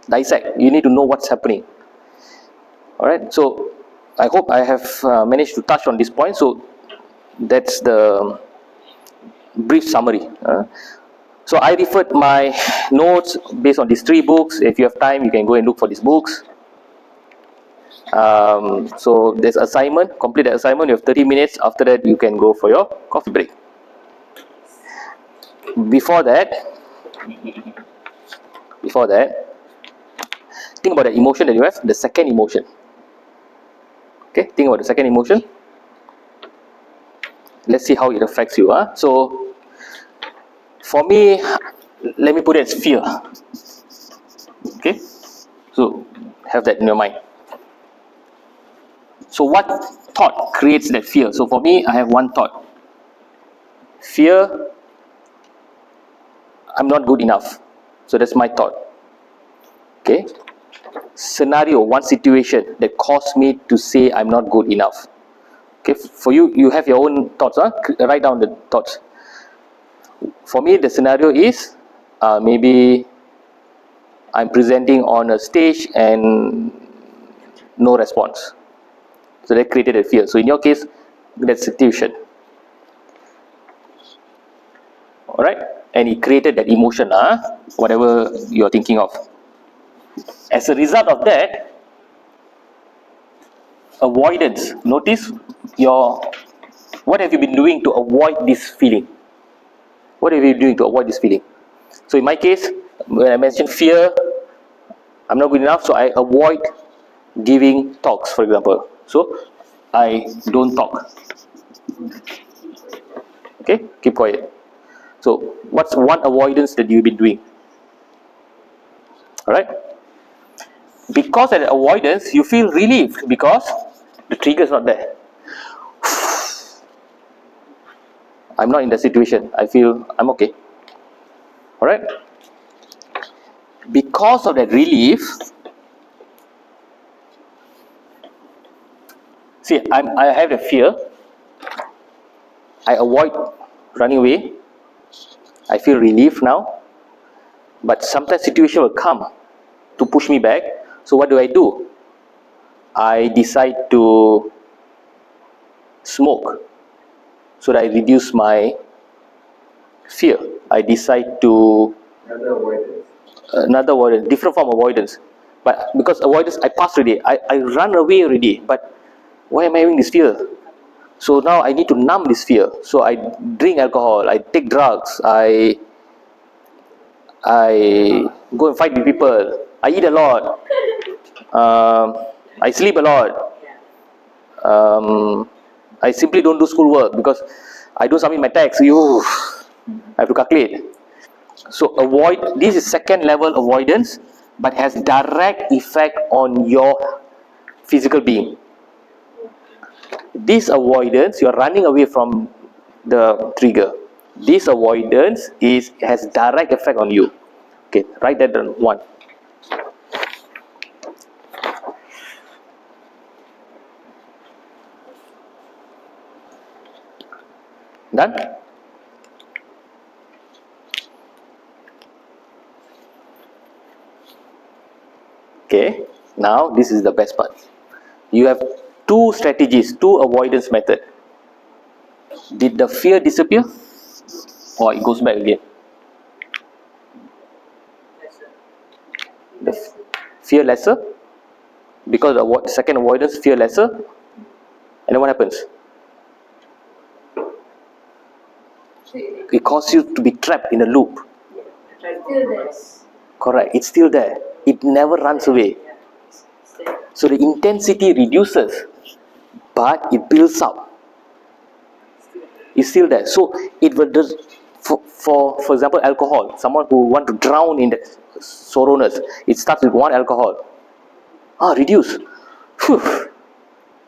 dissect. You need to know what's happening. All right. So I hope I have managed to touch on this point. So that's the brief summary. So I referred my notes based on these 3 books. If you have time, you can go and look for these books. So there's assignment. Complete the assignment. You have 30 minutes. After that, you can go for your coffee break. Before that, think about the emotion that you have. The second emotion. Okay, think about the second emotion. Let's see how it affects you. So for me, let me put it as fear. Okay, so have that in your mind. So what thought creates that fear? So for me, I have one thought. Fear, I'm not good enough. So that's my thought. Okay. Scenario, one situation that caused me to say I'm not good enough. Okay. For you, you have your own thoughts. Write down the thoughts. For me, the scenario is maybe I'm presenting on a stage and no response. So that created a fear. So in your case, that's situation. Alright? And it created that emotion, whatever you're thinking of. As a result of that, avoidance. Notice what have you been doing to avoid this feeling? What have you been doing to avoid this feeling? So in my case, when I mentioned fear, I'm not good enough, so I avoid giving talks, for example. So I don't talk. Okay, keep quiet. So what's one avoidance that you've been doing? Alright? Because of the avoidance, you feel relieved because the trigger is not there. I'm not in the situation. I feel I'm okay. Alright? Because of that relief, see, I have the fear. I avoid running away. I feel relief now. But sometimes situation will come to push me back. So what do? I decide to smoke so that I reduce my fear. I decide to another avoidance, different form of avoidance. But because avoidance, I passed already. I run away already. But why am I having this fear? So now I need to numb this fear. So I drink alcohol, I take drugs, I go and fight with people, I eat a lot, I sleep a lot, I simply don't do schoolwork because I don't submit my tax. I have to calculate. So this is second level avoidance, but has direct effect on your physical being. This avoidance, you are running away from the trigger. This avoidance has direct effect on you. Okay, write that down. 1. Done? Okay, now this is the best part. You have 2 strategies, 2 avoidance method. Did the fear disappear? Or it goes back again? The fear lesser? Because the second avoidance, fear lesser. And then what happens? It causes you to be trapped in a loop. Still there. Correct, it's still there. It never runs away. So the intensity reduces, but it builds up. It's still there. So it will just, for example, alcohol. Someone who want to drown in the sorrowness, it starts with 1 alcohol. Reduce. Whew.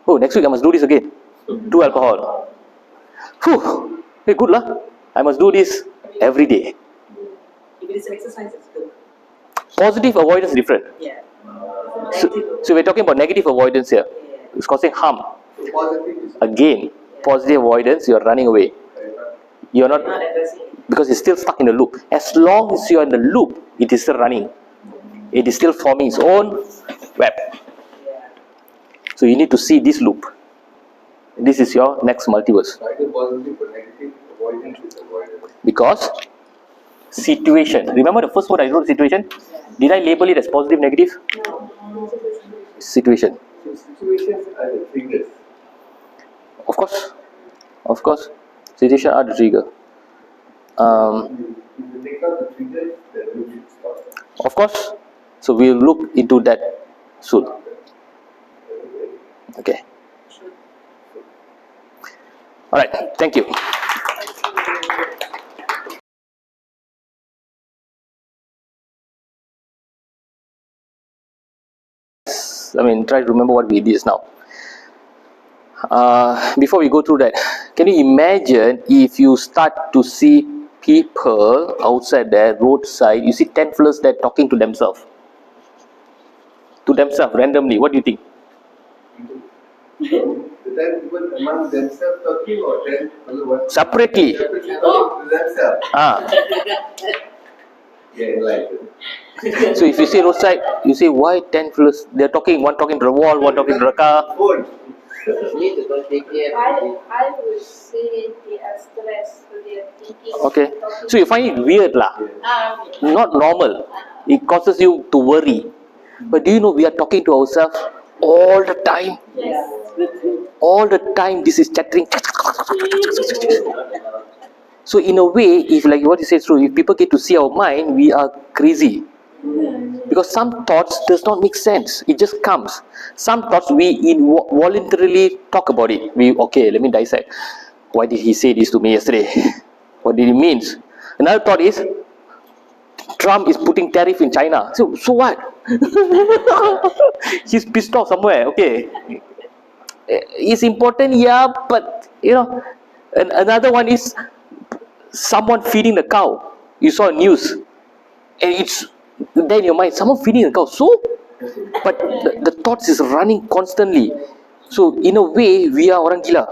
Oh, next week I must do this again. 2 alcohol. Whew, very good lah. I must do this every day. If it's an exercise, it's good. Positive avoidance is different. Yeah. So we're talking about negative avoidance here. It's causing harm. So positive is Again, positive avoidance, you're running away. You're not, Not addressing it. because it's still stuck in the loop. As long as you're in the loop, it is still running. It is still forming its own web. Yeah. So you need to see this loop. This is your next multiverse. either positive or negative. Avoidance is avoidance. Because situation. Remember the first word I wrote, situation? Did I label it as positive, negative? Situation. So situations are the triggers. Of course. Of course. Situation are the trigger. If you take out the triggers, the loop should stop. Of course. So we'll look into that soon. Okay. Alright, thank you. I mean, try to remember what we did just now. Before we go through that, can you imagine if you start to see people outside there, roadside, you see 10 fellas there talking to themselves? To themselves, randomly, what do you think? The time people among themselves talking or then otherwise Separately. separately talking to themselves. Yeah, enlightened. So if you see roadside, you say, why 10 fellas? They're talking, one talking to the wall, one talking to the car. Phone. Need to go take care. I would say they are stressed, so they are thinking. Okay. talking. So you find it weird lah. Okay. Not normal. It causes you to worry. But do you know we are talking to ourselves all the time? Yes. All the time this is chattering. So in a way, if like what you say is true, if people get to see our mind, we are crazy. Because some thoughts does not make sense. It just comes. Some thoughts we voluntarily talk about it. Okay, let me dissect. Why did he say this to me yesterday? What did it mean? Another thought is Trump is putting tariff in China. So what? He's pissed off somewhere. Okay, it's important, yeah, but you know. And another one is someone feeding the cow. You saw news, and it's then in your mind, someone feeding the cow. So, but the thoughts is running constantly. So in a way, we are orang gila.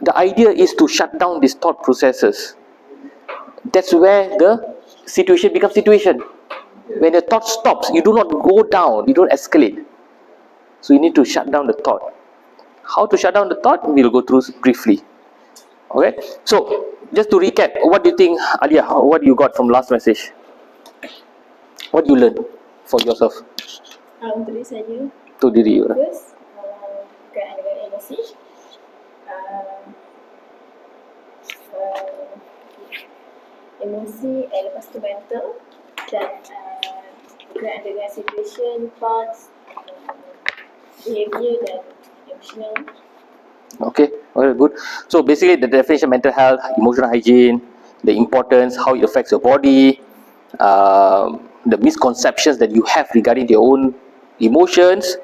The idea is to shut down these thought processes. That's where the situation becomes situation. When the thought stops, you do not go down, you don't escalate. So you need to shut down the thought. How to shut down the thought? We'll go through briefly. Okay. So just to recap, what do you think, Alia? What you got from last message? What you learn for yourself? Untuk diri saya, To diri you. first, berkaitan dengan emosi. Emosi, lepas tu mental, dan berkaitan dengan situation, thoughts, behavior dan emotional. Okay, very good. So basically the definition of mental health, emotional hygiene, the importance, how it affects your body, the misconceptions that you have regarding your own emotions,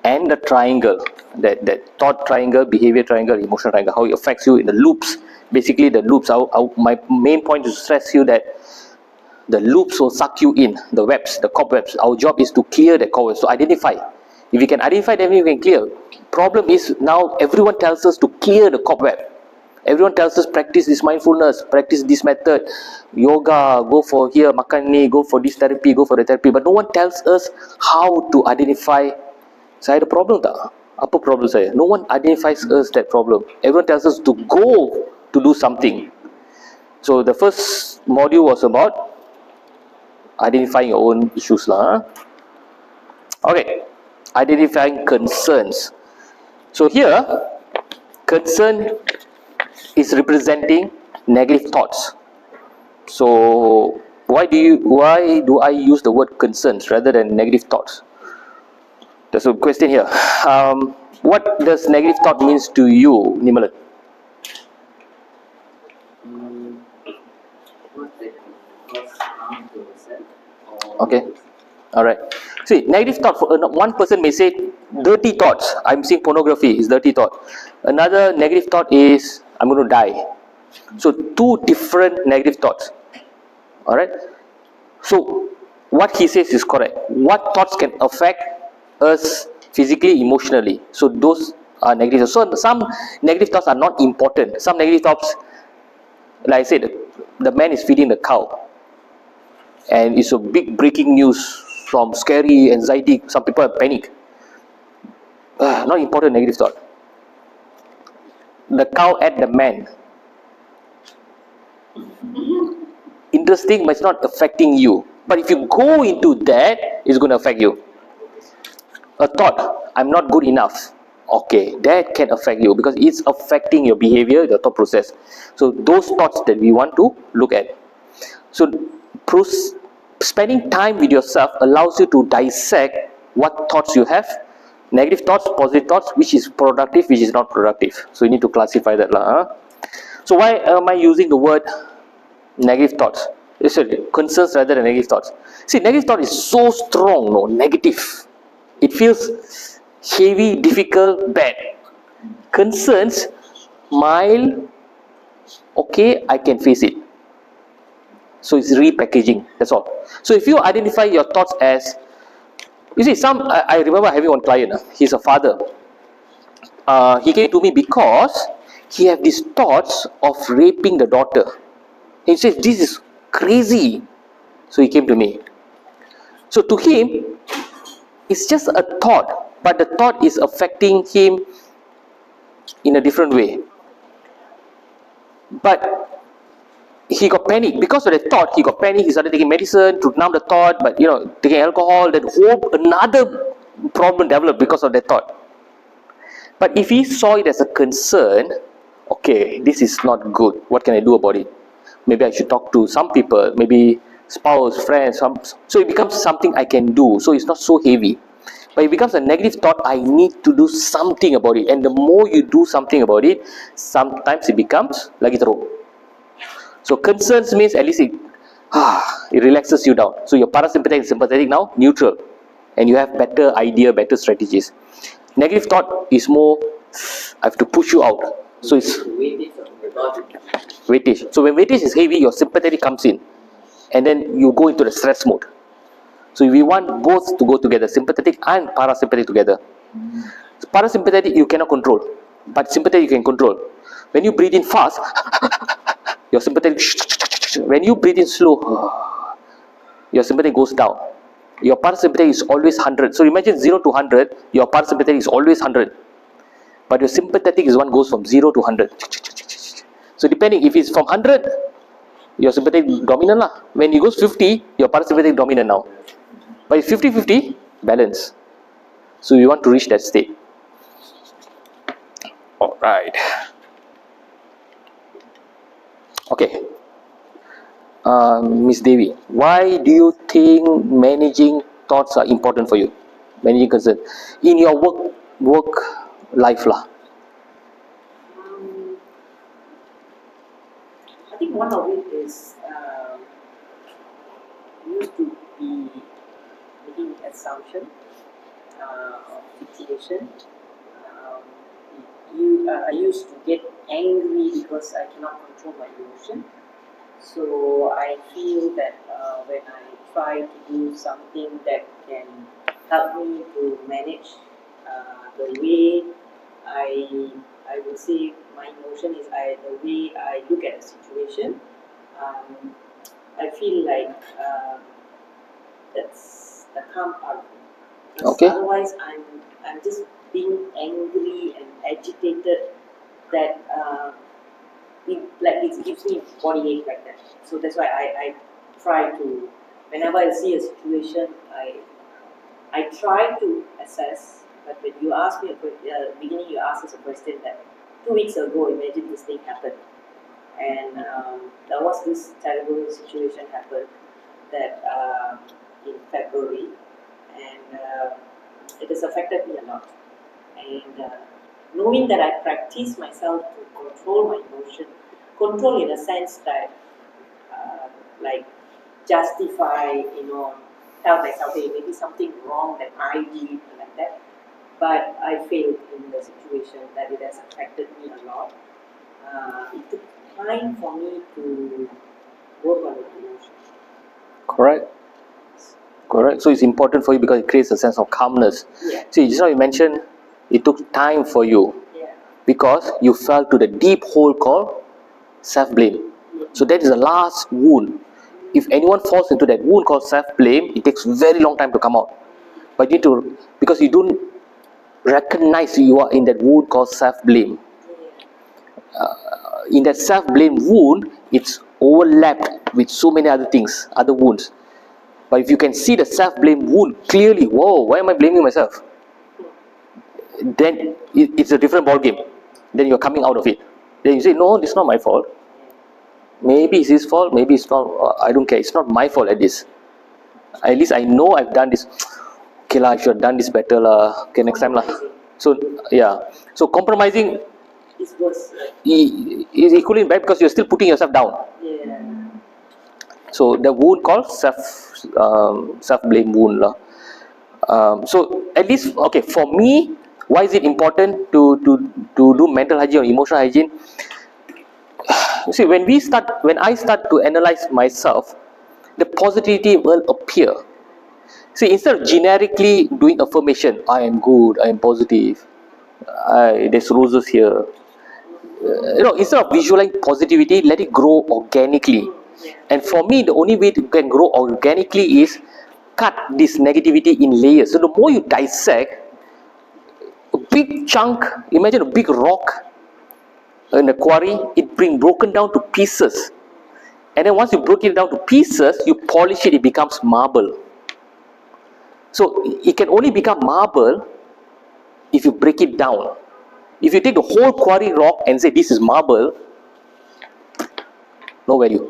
and the triangle, that thought triangle, behavior triangle, emotional triangle, how it affects you in the loops. Basically the loops, my main point is to stress you that the loops will suck you in, the webs, the cobwebs. Our job is to clear the cobwebs, to identify. If we can identify them, we can clear. Problem is now everyone tells us to clear the cobweb. Everyone tells us practice this mindfulness, practice this method, yoga, go for here, makan ni, go for this therapy, go for the therapy. But no one tells us how to identify. Saya ada problem tak? Apa problem saya? No one identifies us that problem. Everyone tells us to go to do something. So the first module was about identifying your own issues lah. Okay, identifying concerns. So here, concern is representing negative thoughts. So why do I use the word concerns rather than negative thoughts? There's a question here. What does negative thought means to you, Nimalan? Not that cause harm to yourself or Okay, all right. See, negative thought, one person may say dirty thoughts. I'm seeing pornography is dirty thought. Another negative thought is I'm going to die. So two different negative thoughts. Alright. So what he says is correct. What thoughts can affect us physically, emotionally? So those are negative. So some negative thoughts are not important. Some negative thoughts, like I said, the man is feeding the cow, and it's a big breaking news from scary anxiety. Some people have panic. Not important negative thought. The cow ate the man. Interesting, but it's not affecting you. But if you go into that, it's going to affect you. A thought, I'm not good enough. Okay, that can affect you because it's affecting your behavior, your thought process. So those thoughts that we want to look at. So spending time with yourself allows you to dissect what thoughts you have. Negative thoughts, positive thoughts, which is productive, which is not productive. So you need to classify that. So why am I using the word negative thoughts? It's concerns rather than negative thoughts. See, negative thought is so strong, no, negative. It feels heavy, difficult, bad. Concerns, mild, okay, I can face it. So it's repackaging, that's all. So if you identify your thoughts as, you see, I remember having one client, he's a father. He came to me because he had these thoughts of raping the daughter. He says, this is crazy. So he came to me. So to him, it's just a thought, but the thought is affecting him in a different way. But he got panic because of the thought. He got panic. He started taking medicine to numb the thought, but taking alcohol. Then another problem developed because of that thought. But if he saw it as a concern, okay, this is not good. What can I do about it? Maybe I should talk to some people, maybe spouse, friends. So it becomes something I can do. So it's not so heavy. But it becomes a negative thought. I need to do something about it. And the more you do something about it, sometimes it becomes lagi teruk. So concerns means at least it relaxes you down. So your parasympathetic and sympathetic now neutral, and you have better idea, better strategies. Negative thought is more, I have to push you out. So it's weightage. So when weightage is heavy, your sympathetic comes in, and then you go into the stress mode. So we want both to go together, sympathetic and parasympathetic together. So parasympathetic you cannot control, but sympathetic you can control. When you breathe in fast, your sympathetic. When you breathe in slow, your sympathetic goes down. Your parasympathetic is always 100. So imagine 0 to 100, your parasympathetic is always 100. But your sympathetic is one goes from 0 to 100. So depending, if it's from 100, your sympathetic dominant lah. When it goes 50, your parasympathetic dominant now. But if 50-50, balance. So you want to reach that state. Alright. Okay. Miss Devi, why do you think managing thoughts are important for you? Managing concern in your work life lah. I think one of it is used to be making assumption of situation. I used to get angry because I cannot control my emotion. So I feel that when I try to do something that can help me to manage the way I would say my emotion is the way I look at a situation, I feel like that's the calm part of it. Because Okay. otherwise I'm just being angry and agitated that it gives me body ache like that. So that's why I try to, whenever I see a situation, I try to assess. But when you ask me beginning, you asked us a question that 2 weeks ago, imagine this thing happened, and there was this terrible situation happened that in February, and it has affected me a lot. And knowing that I practice myself to control my emotion, control in a sense that like justify, tell myself, hey, maybe something wrong that I did like that. But I failed in the situation that it has affected me a lot. It took time for me to work on the emotion. Correct. Correct. So it's important for you because it creates a sense of calmness. Yeah. See, just now you mentioned it took time for you Yeah. because you fell to the deep hole called self-blame. So that is the last wound. If anyone falls into that wound called self-blame, it takes very long time to come out. But you need to, because you don't recognize you are in that wound called self-blame. In that self-blame wound, it's overlapped with so many other things, other wounds. But if you can see the self-blame wound clearly, whoa, why am I blaming myself? Then it's a different ball game. Then you're coming out of it. Then you say, no, this is not my fault. Maybe it's his fault, maybe it's not. I don't care. It's not my fault at this. At least I know I've done this. Okay lah, I should have done this better lah. Okay, next time lah. So yeah. So compromising It's worse. is equally bad because you're still putting yourself down. Yeah. So the wound called self-blame wound lah. So at least, okay, for me, why is it important to do mental hygiene or emotional hygiene? You see, when I start to analyze myself, the positivity will appear. See, instead of generically doing affirmation, I am good, I am positive, there's roses here. Instead of visualizing positivity, let it grow organically. And for me, the only way it can grow organically is cut this negativity in layers. So the more you dissect, a big chunk, imagine a big rock in a quarry, it being broken down to pieces. And then once you break it down to pieces, you polish it, it becomes marble. So it can only become marble if you break it down. If you take the whole quarry rock and say this is marble, no value.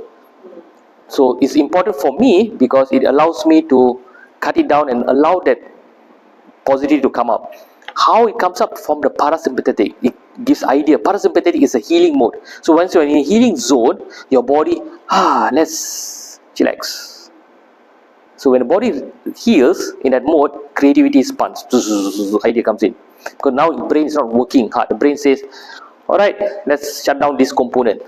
So it's important for me because it allows me to cut it down and allow that positivity to come up. How it comes up? From the parasympathetic. It gives idea. Parasympathetic is a healing mode. So once you're in a healing zone, your body, let's chillax. So when the body heals in that mode, creativity is punched. Idea comes in. Because now the brain is not working hard. The brain says, alright, let's shut down this component.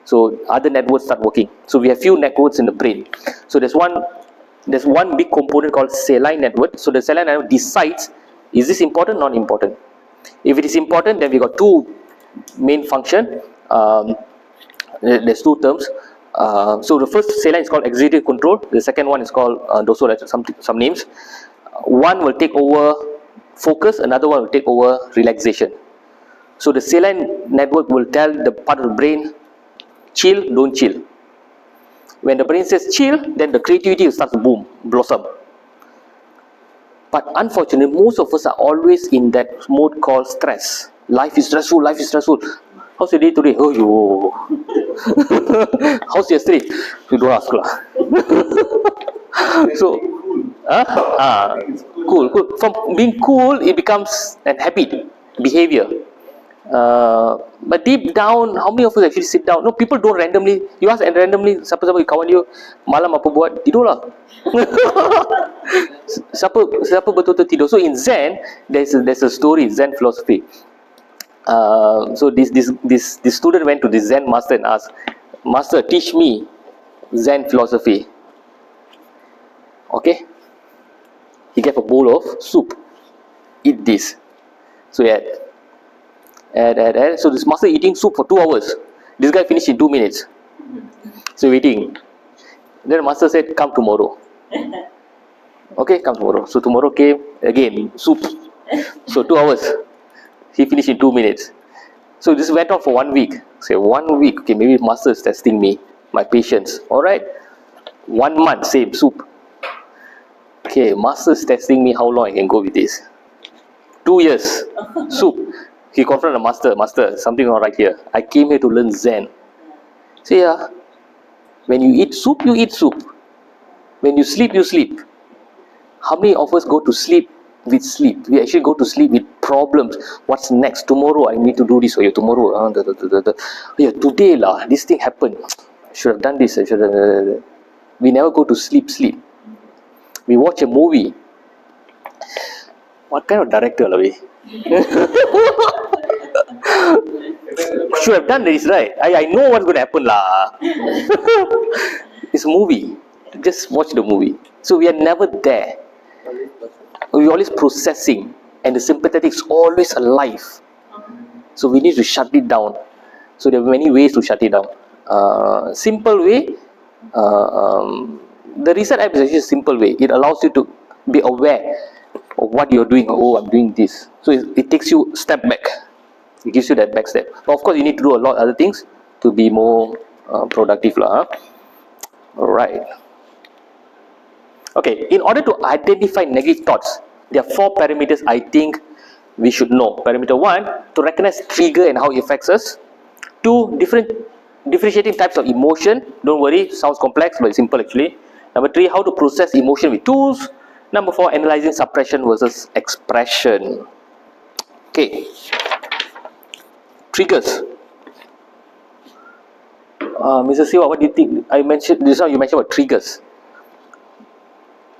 So other networks start working. So we have few networks in the brain. So there's one big component called saline network. So the saline network decides, is this important, not important? If it is important, then we got two main function. There's two terms. So the first saline is called executive control. The second one is called those are some names. One will take over focus, another one will take over relaxation. So the saline network will tell the part of the brain, chill, don't chill. When the brain says chill, then the creativity will start to boom, blossom. But unfortunately, most of us are always in that mode called stress. Life is stressful, life is stressful. How's your day today? Oh, yo. How's yesterday? You don't ask lah. So, cool. From being cool, it becomes a habit, behavior. But deep down, how many of us actually sit down? No, people don't randomly. You ask and randomly, siapa kawan you, malam apa buat? Tidur lah. Siapa betul-betul tidur? So in Zen, there's a story, Zen philosophy. So this student went to the Zen master and asked, Master, teach me Zen philosophy. Okay. He gave a bowl of soup. Eat this. So he had. So this master eating soup for 2 hours. This guy finished in 2 minutes. So waiting. Then the master said, come tomorrow. Okay, come tomorrow. So tomorrow came again, soup. So 2 hours. He finished in 2 minutes. So this went on for 1 week. Say 1 week. Okay, maybe master is testing me, my patience. Alright. 1 month, same soup. Okay, master is testing me how long I can go with this. 2 years, soup. He confronted the master. Master, something not right here. I came here to learn Zen. See when you eat soup, you eat soup. When you sleep, you sleep. How many of us go to sleep with sleep? We actually go to sleep with problems. What's next? Tomorrow I need to do this. Oh, tomorrow. Today lah, this thing happened. I should have done this. We never go to sleep. we watch a movie. What kind of director are we? Should have done this, right? I know what's going to happen lah. It's a movie. Just watch the movie. So we are never there. We're always processing, and the sympathetic is always alive. So we need to shut it down. So there are many ways to shut it down. Simple way. The reset app is actually a simple way. It allows you to be aware of what you're doing. Oh, I'm doing this. So it takes you step back. It gives you that back step. But of course, you need to do a lot of other things to be more productive lah. Alright. Okay. In order to identify negative thoughts, there are 4 parameters I think we should know. Parameter 1, to recognize trigger and how it affects us. 2, differentiating types of emotion. Don't worry, sounds complex, but it's simple actually. Number 3, how to process emotion with tools. Number 4, analyzing suppression versus expression. Okay. Triggers. Mr. Siwa, what do you think? You mentioned about triggers.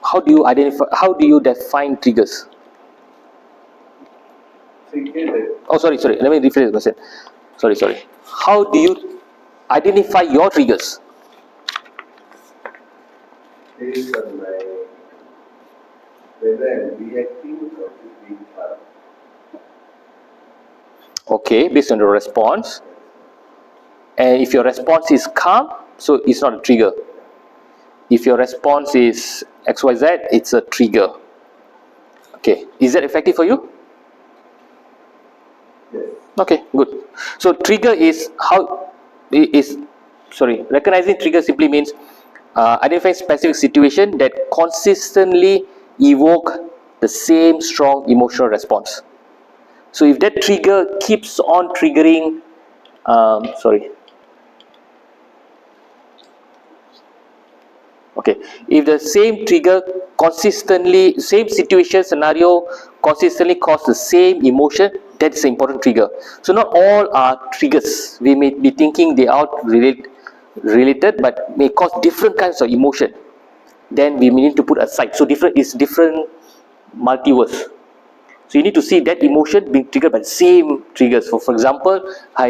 How do you identify? How do you define triggers? Oh, sorry. Let me rephrase the question. Sorry. How do you identify your triggers? Based on whether I'm reacting or being calm. Okay, based on the response. And if your response is calm, so it's not a trigger. If your response is XYZ, it's a trigger. Okay, is that effective for you? Yes. Okay, good. So trigger is recognizing trigger simply means identifying specific situation that consistently evoke the same strong emotional response. So if that trigger keeps on triggering, if the same trigger consistently, same situation, scenario consistently cause the same emotion, that's an important trigger. So not all are triggers. We may be thinking they are related, but may cause different kinds of emotion. Then we need to put aside. So different multiverse. So you need to see that emotion being triggered by the same triggers. For example,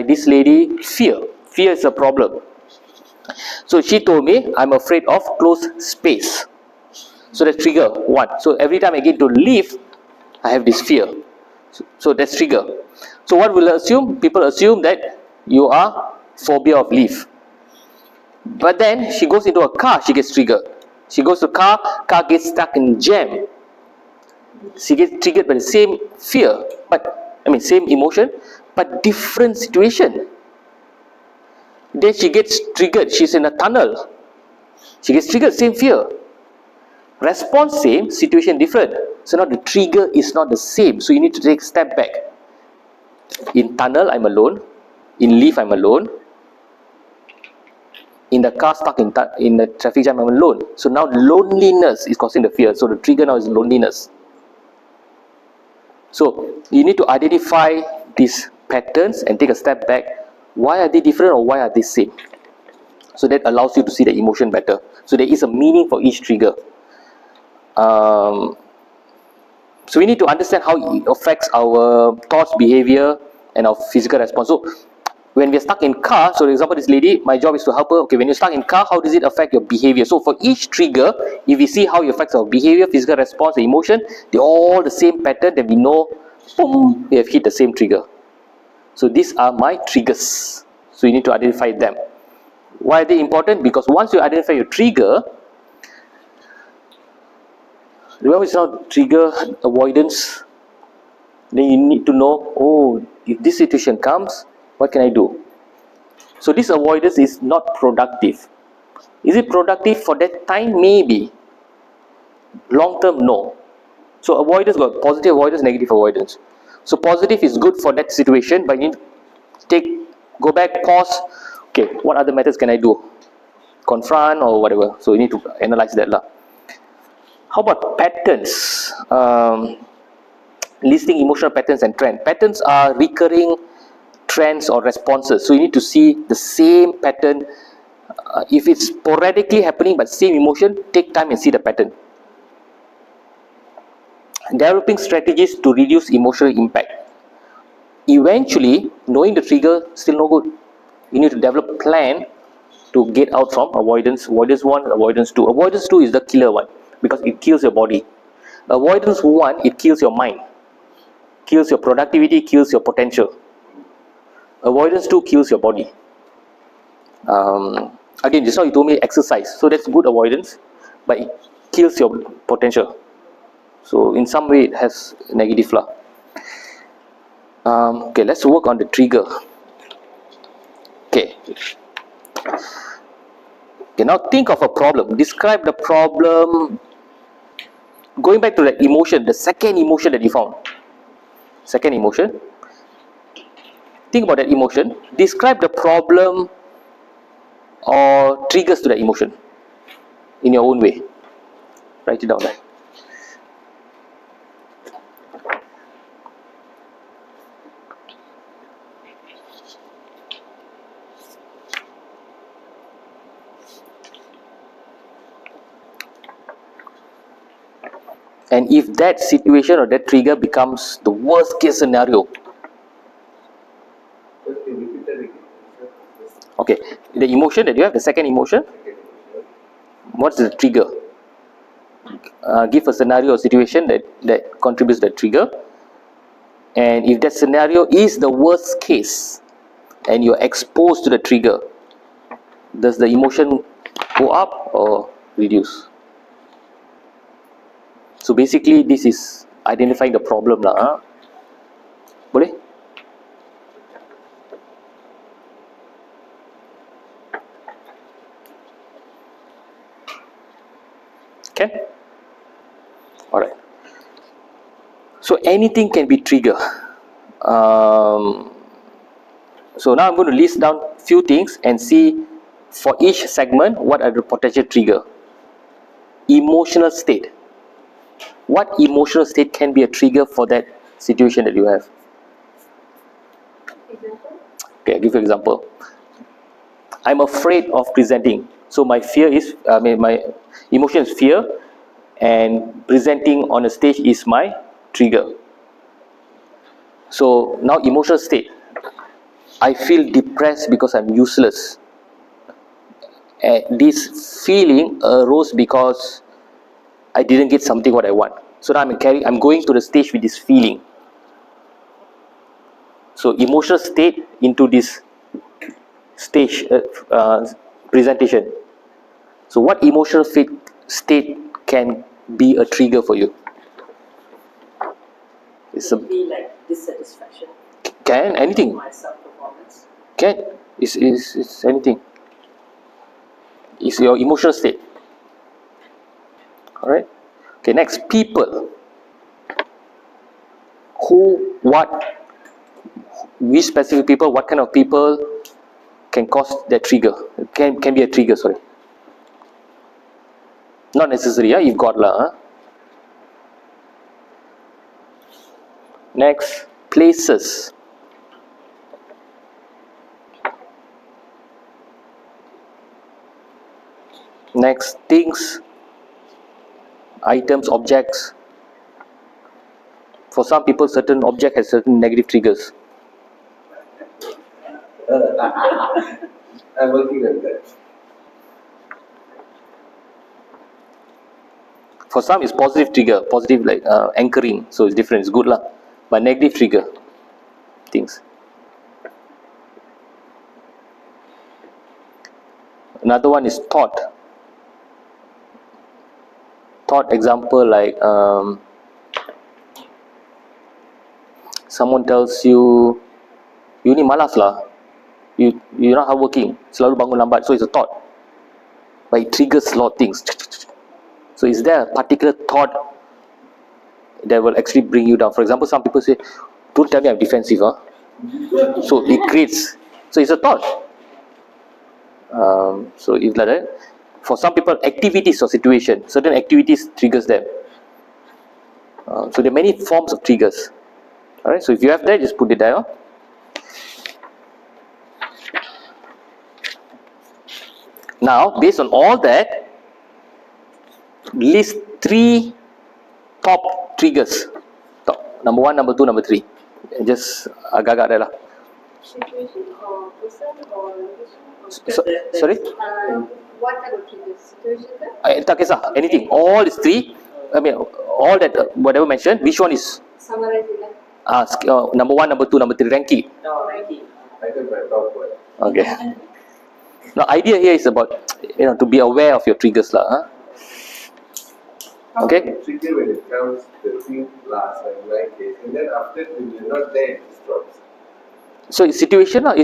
this lady, fear. Fear is a problem. So she told me, I'm afraid of closed space. So that's trigger 1. So every time I get to leave, I have this fear. So that's trigger. So what will assume? People assume that you are phobia of leave. But then she goes into a car, she gets triggered. She goes to car gets stuck in jam. She gets triggered by the same fear, same emotion, but different situation. Then she gets triggered, she's in a tunnel. She gets triggered, same fear. Response same, situation different. So now the trigger is not the same. So you need to take a step back. In tunnel, I'm alone. In leaf, I'm alone. In the car stuck in the traffic jam, I'm alone. So now loneliness is causing the fear. So the trigger now is loneliness. So you need to identify these patterns and take a step back. Why are they different or why are they same? So that allows you to see the emotion better. So there is a meaning for each trigger. So we need to understand how it affects our thoughts, behavior, and our physical response. So when we're stuck in car, so for example, this lady, my job is to help her. Okay, when you're stuck in car, how does it affect your behavior? So for each trigger, if we see how it affects our behavior, physical response, the emotion, they're all the same pattern, then we know, boom, we have hit the same trigger. So these are my triggers. So you need to identify them. Why are they important? Because once you identify your trigger, remember it's not trigger avoidance. Then you need to know, oh, if this situation comes, what can I do? So this avoidance is not productive. Is it productive for that time? Maybe. Long term, no. So avoidance got positive avoidance, negative avoidance. So positive is good for that situation, but you need to go back, pause. Okay, what other methods can I do? Confront or whatever. So you need to analyze that lah. How about patterns? Listing emotional patterns and trends. Patterns are recurring trends or responses. So you need to see the same pattern. If it's sporadically happening but same emotion, take time and see the pattern. Developing strategies to reduce emotional impact. Eventually, knowing the trigger still no good. You need to develop a plan to get out from avoidance. Avoidance 1, avoidance 2. Avoidance 2 is the killer one because it kills your body. Avoidance 1, it kills your mind, kills your productivity, kills your potential. Avoidance 2 kills your body. Again, just now you told me exercise, so that's good avoidance, but it kills your potential. So in some way it has negative lah. Okay, let's work on the trigger. Okay, now think of a problem. Describe the problem. Going back to the emotion, the second emotion that you found. Second emotion. Think about that emotion. Describe the problem or triggers to that emotion in your own way. Write it down there. And if that situation or that trigger becomes the worst case scenario, okay, the emotion that you have, the second emotion, what's the trigger? Give a scenario or situation that contributes to that trigger. And if that scenario is the worst case and you're exposed to the trigger, does the emotion go up or reduce? So basically this is identifying the problem lah. Boleh? Okay? Alright. So anything can be trigger. So now I'm going to list down few things and see for each segment what are the potential trigger. Emotional state. What emotional state can be a trigger for that situation that you have? Example? Okay, I'll give you an example. I'm afraid of presenting. So my fear is, my emotion is fear, and presenting on a stage is my trigger. So now emotional state. I feel depressed because I'm useless. And this feeling arose because I didn't get something what I want. So now I'm going to the stage with this feeling. So emotional state into this stage presentation. So what emotional state can be a trigger for you? It's Be like dissatisfaction. Can anything? My self-performance. Can it's anything. It's your emotional state. Alright. Okay, next, people. Who, what, which specific people, what kind of people can cause that trigger? Can be a trigger, sorry. Not necessary, you've got lah. Next, places. Next, things, items, objects. For some people, certain object has certain negative triggers. I'm working on that. For some, it's positive trigger, positive like anchoring, so it's different, it's good lah. But negative trigger things. Another one is thought. Thought example like someone tells you, you ni malas lah, you're not hardworking, selalu bangun lambat, so it's a thought, but it triggers a lot of things. So is there a particular thought that will actually bring you down? For example, some people say, don't tell me I'm defensive, huh? So it creates, so it's a thought. So if like that, for some people, activities or situation, certain activities triggers them. So there are many forms of triggers. Alright, so if you have that, just put it there. Now, based on all that, list 3 top triggers. Top, number 1, number 2, number 3. Just agak-agak there lah. Situation or person or location or Sorry? what type of triggers? Situation kan? Tak kisah, anything. All is 3. I mean, all that whatever mentioned, which one is Summarize it lah. number 1, number 2, number 3, ranking. No, ranking. I got my top one. Okay. Now, idea here is about to be aware of your triggers lah. Huh? How Okay. do you trigger when it comes the thing last and like it, and then after when you're not there, it drops. So, it's situation lah.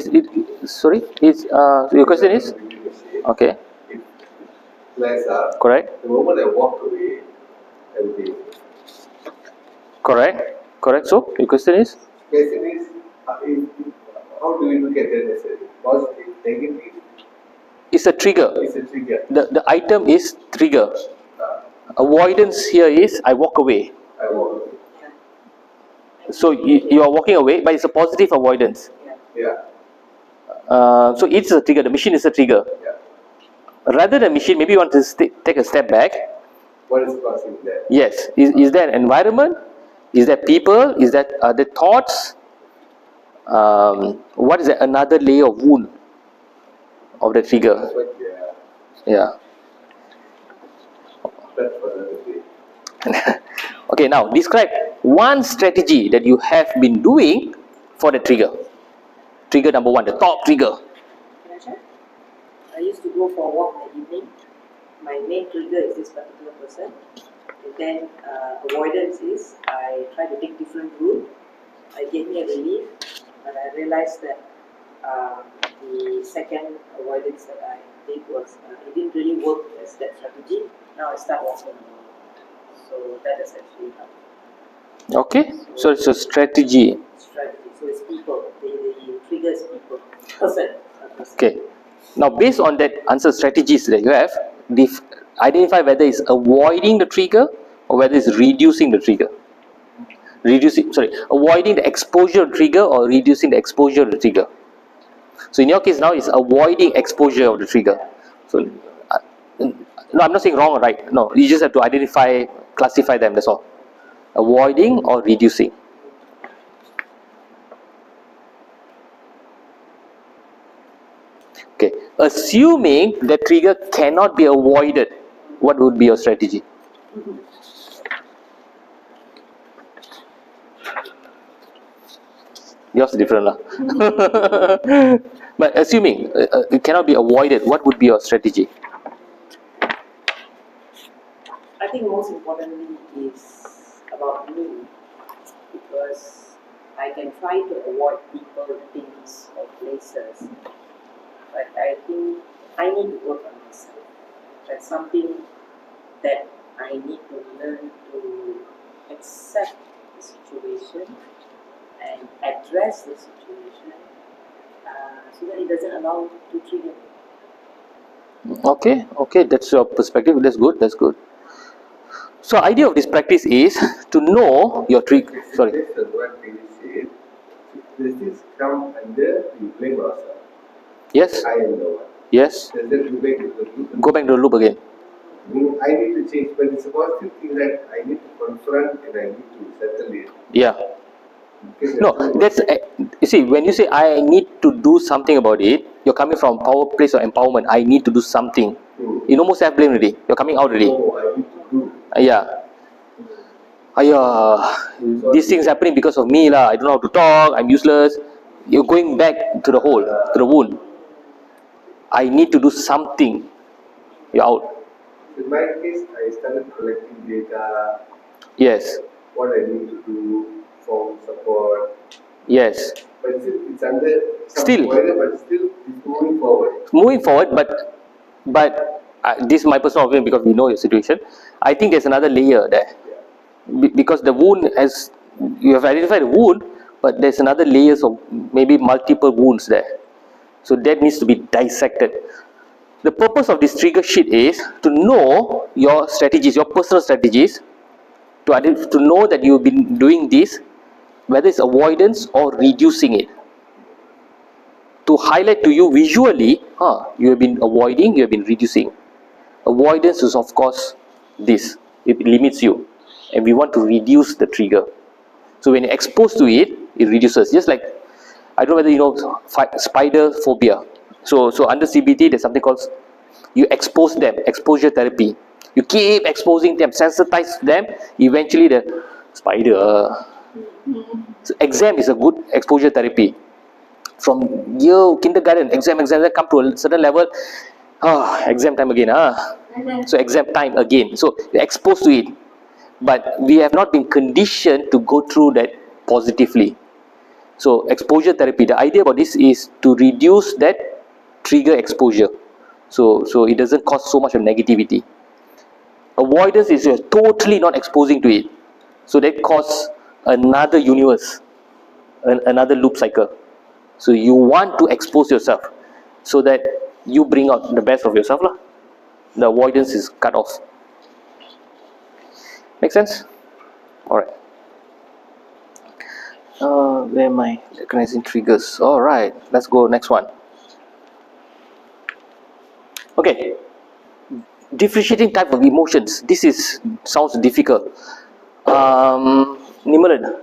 Sorry? Your question is? Okay. It flares up. Correct. The moment I walk away, everything. Correct. So, your question is? Question is, how do we look at that as a positive, negative? It's a trigger. It's a trigger. The item is trigger. Avoidance here is I walk away. I walk away. So you are walking away, but it's a positive avoidance. Yeah. So it's a trigger. The machine is a trigger. Yeah. Rather than machine, maybe you want to take a step back. What is causing that? Yes. Is there an environment? Is there people? Is that the thoughts? What is that? Another layer of wound of the trigger. That's what, Yeah. that's for another day. Okay, now describe one strategy that you have been doing for the trigger. Trigger number 1, the top trigger. Can I share? I used to go for a walk in the evening. My main trigger is this particular person. And then avoidance is I try to take different route. It gave me a relief, but I realized that the second avoidance that I did was it didn't really work as that strategy. Now I start walking. So that has actually helped. Okay, so it's a strategy. Strategy. So it's people. The trigger is people. Person. Okay. Now, based on that answer strategies that you have, identify whether it's avoiding the trigger or whether it's reducing the trigger. Avoiding the exposure trigger or reducing the exposure of the trigger. So in your case now, it's avoiding exposure of the trigger. So, no, I'm not saying wrong or right. No, you just have to identify, classify them. That's all. Avoiding or reducing. Okay. Assuming the trigger cannot be avoided, what would be your strategy? Yours is different lah. But assuming it cannot be avoided, what would be your strategy? I think most importantly is about me, because I can try to avoid people, things, or places, but I think I need to work on myself. That's something that I need to learn to accept the situation and address the situation so that it doesn't allow to trigger me. Okay, that's your perspective. That's good. So, idea of this practice is to know your trigger. Sorry. Based on what you said, does this come under we blame ourselves? Yes. I am the one. Yes. Does that go back to the loop? Go back to the loop again. I need to change, but it's a positive thing that I need to confront and I need to settle it. Yeah. Because No, that's you see, when you say I need to do something about it, you're coming from power place of empowerment. I need to do something. You no more self-blame already. You're coming out already. Oh, I need to do. Yeah. These things happening because of me lah. I don't know how to talk. I'm useless. You're going back to the hole, to the wound. I need to do something. You're out. In my case, I started collecting data, Yes. what I need to do, form support. Yes. But still, it's under some Still. but still it's moving forward. Moving forward, but this is my personal opinion because we know your situation. I think there's another layer there. Because the wound has, you have identified the wound, but there's another layers of maybe multiple wounds there. So that needs to be dissected. The purpose of this trigger sheet is to know your strategies, your personal strategies, to know that you've been doing this, whether it's avoidance or reducing it. To highlight to you visually, you have been avoiding, you have been reducing. Avoidance is of course this, it limits you. and we want to reduce the trigger. So when you're exposed to it, it reduces. Just like, I don't know whether you know spider phobia. So under CBT, there's something called, you expose them, exposure therapy. You keep exposing them, sensitize them, eventually the spider. So exam is a good exposure therapy. From kindergarten, exam, come to a certain level, exam time again. So exam time again. So you're exposed to it. But we have not been conditioned to go through that positively. So exposure therapy, the idea about this is to reduce that trigger exposure. So it doesn't cause so much of negativity. Avoidance is you're totally not exposing to it. So that causes another universe, another loop cycle. So you want to expose yourself so that you bring out the best of yourself. The avoidance is cut off. Make sense? Alright. Where am I? Recognizing triggers. Alright, let's go next one. Okay. Differentiating type of emotions. This sounds difficult. Nimaran,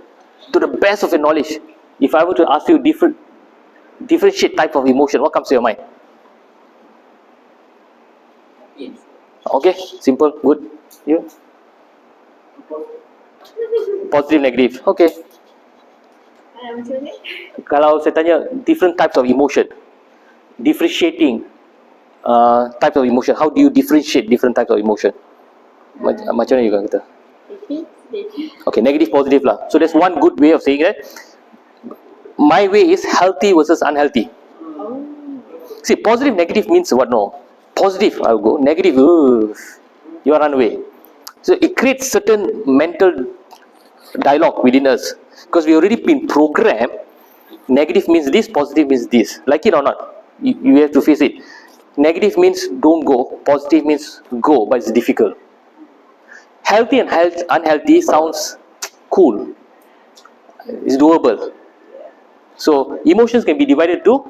to the best of your knowledge, if I were to ask you differentiate type of emotion, what comes to your mind? Yes. Okay, simple, good. You? Positive, negative. Okay. Macam ni? Kalau saya tanya different types of emotion, differentiating types of emotion, how do you differentiate different types of emotion? Macam mana you kata? Okay, negative, positive lah. So there's one good way of saying that. My way is healthy versus unhealthy. See, positive, negative means what? No. Positive, I'll go. Negative, you run away. So it creates certain mental dialogue within us, because we already been programmed. Negative means this, positive means this. Like it or not, you have to face it. Negative means don't go, positive means go, but it's difficult. Healthy and unhealthy sounds cool, it's doable. So emotions can be divided to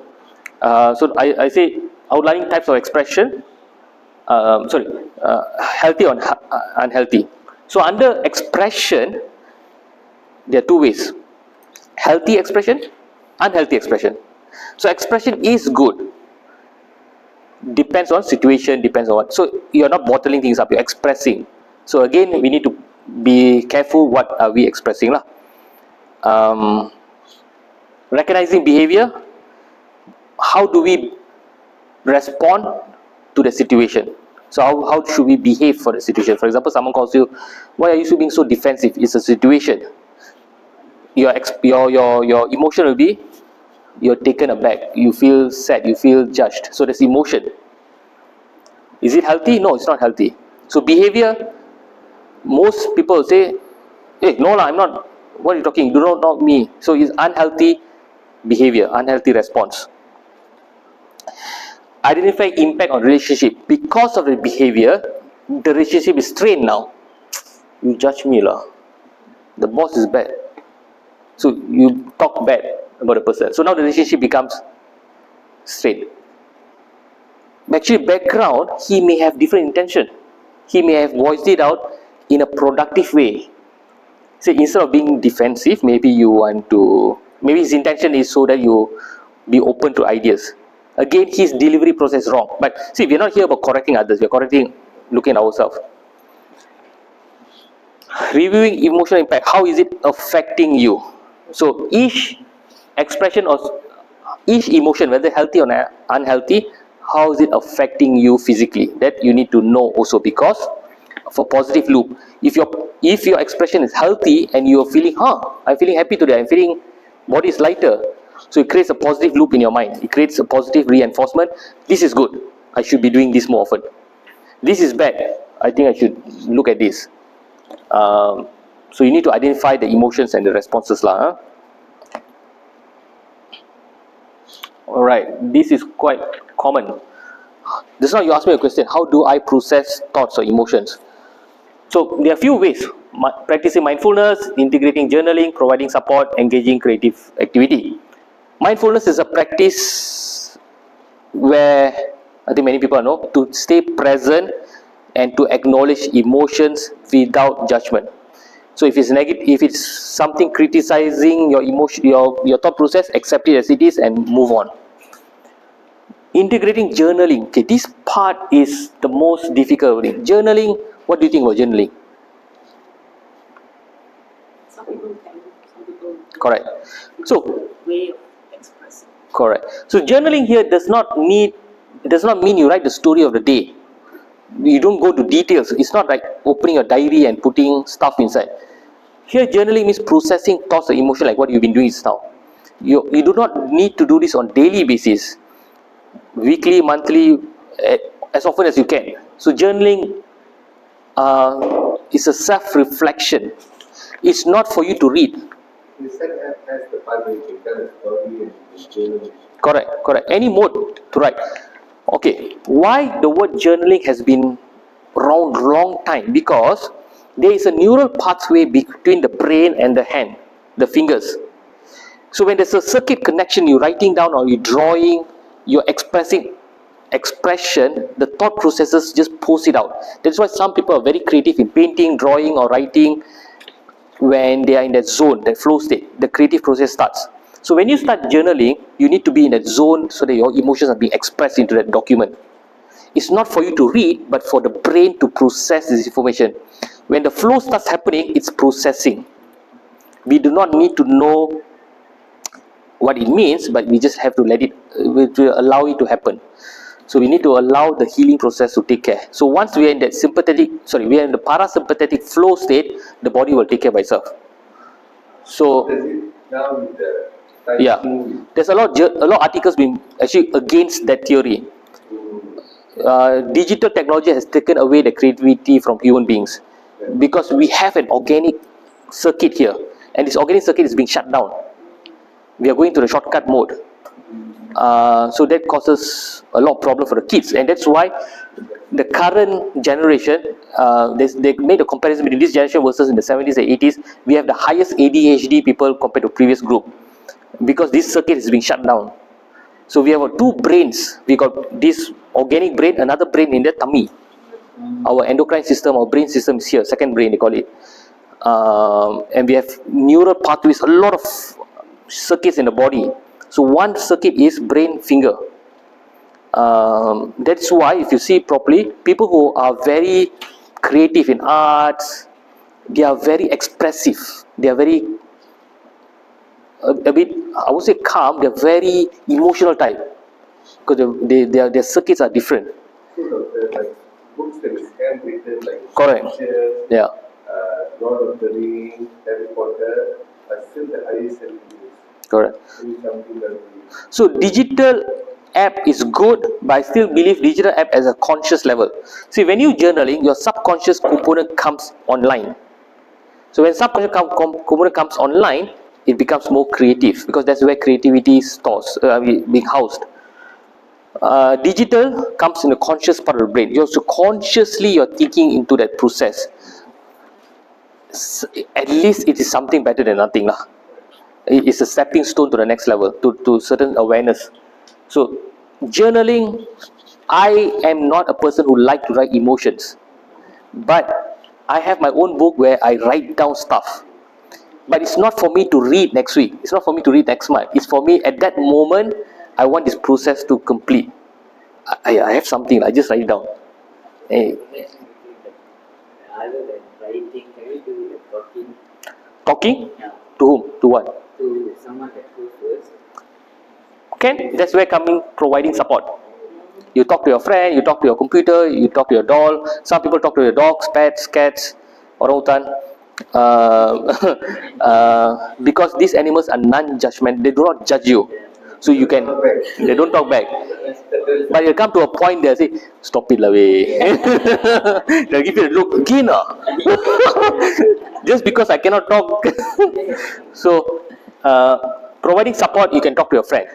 so I say outlining types of expression. Healthy or unhealthy. So under expression, there are two ways: healthy expression, unhealthy expression. So expression is good, depends on situation, depends on what. So you're not bottling things up, you're expressing. So again, we need to be careful what are we expressing lah. Recognizing behavior, how do we respond to the situation? So how should we behave for the situation? For example, someone calls you, why are you being so defensive? It's a situation. Your emotion will be, you're taken aback, you feel sad, you feel judged. So there's emotion. Is it healthy? No, it's not healthy. So behavior, most people say, hey, no lah, I'm not, what are you talking? Do not knock me. So it's unhealthy behavior, unhealthy response. Identify impact on relationship. Because of the behavior, the relationship is strained now. You judge me lah. The boss is bad. So you talk bad about the person. So now the relationship becomes strained. Actually, background, he may have different intention. He may have voiced it out in a productive way. So instead of being defensive, maybe you want to, maybe his intention is so that you be open to ideas. Again, his delivery process is wrong. But see, we're not here about correcting others, we're looking at ourselves. Reviewing emotional impact, how is it affecting you? So each expression of each emotion, whether healthy or unhealthy, how is it affecting you physically? That you need to know also, because for positive loop, if your expression is healthy and you're feeling, I'm feeling happy today, I'm feeling body is lighter, so it creates a positive loop in your mind. It creates a positive reinforcement. This is good, I should be doing this more often. This is bad, I think I should look at this. So you need to identify the emotions and the responses lah. Alright, this is quite common. Just now you asked me a question, how do I process thoughts or emotions? So there are a few ways: practicing mindfulness, integrating journaling, providing support, engaging creative activity. Mindfulness is a practice where I think many people know to stay present and to acknowledge emotions without judgment. So if it's negative, if it's something criticizing your emotion, your thought process, accept it as it is and move on. Integrating journaling. Okay, this part is the most difficult. Journaling. What do you think about journaling? Some people can, some people Correct. So way of expressing. correct. So journaling here does not mean you write the story of the day. You don't go to details. It's not like opening a diary and putting stuff inside. Here journaling means processing thoughts or emotion, like what you've been doing just now. You do not need to do this on daily basis, weekly, monthly, as often as you can. So journaling is a self-reflection. It's not for you to read. You said as the part where you can tell a story and journal. Correct. Any mode to write. Okay, why the word journaling has been around long time? Because there is a neural pathway between the brain and the hand, the fingers. So when there's a circuit connection, you're writing down or you're drawing, you're expressing expression, the thought processes just post it out. That's why some people are very creative in painting, drawing or writing. When they are in that zone, that flow state, the creative process starts. So when you start journaling, you need to be in that zone so that your emotions are being expressed into that document. It's not for you to read, but for the brain to process this information. When the flow starts happening, it's processing. We do not need to know what it means, but we just have to let it, to allow it to happen. So we need to allow the healing process to take care. So once we are in that we are in the parasympathetic flow state, the body will take care by itself. So Does it now with the yeah, typing there's a lot of articles being actually against that theory. Digital technology has taken away the creativity from human beings, because we have an organic circuit here, and this organic circuit is being shut down. We are going to the shortcut mode. So that causes a lot of problem for the kids, and that's why the current generation, they made a comparison between this generation versus in the 70s and 80s. We have the highest ADHD people compared to previous group, because this circuit is being shut down. So we have two brains. We got this organic brain, another brain in the tummy. Our endocrine system, our brain system is here, second brain they call it. And we have neural pathways, a lot of circuits in the body. So one circuit is brain finger. That's why if you see properly, people who are very creative in arts, they are very expressive. They are very a bit, I would say calm. They are very emotional type, because their circuits are different. like books that is handwritten, like Correct. Pictures, Yeah. Lord of the Rings, Harry Potter, are still the highest selling books. Correct. Maybe something that So digital app is good, but I still believe digital app as a conscious level. See, when you journaling, your subconscious component comes online. So when subconscious component comes online, it becomes more creative, because that's where creativity stores, being housed. Digital comes in the conscious part of the brain. You're thinking into that process. At least it is something better than nothing lah. It's a stepping stone to the next level, to certain awareness. So journaling, I am not a person who like to write emotions, but I have my own book where I write down stuff. But it's not for me to read next week. It's not for me to read next month. It's for me at that moment. I want this process to complete. I have something. I just write it down. Hey, Other than writing, can we do the talking? talking Yeah. to whom? To what? To someone that goes first. Okay, that's where coming providing support. You talk to your friend, you talk to your computer, you talk to your doll. Some people talk to their dogs, pets, cats, orangutan. Because these animals are non-judgment, they do not judge you, so you can, they don't talk back. But you come to a point they say, stop it lah wey. They'll give you a look again just because I cannot talk. So providing support, you can talk to your friend,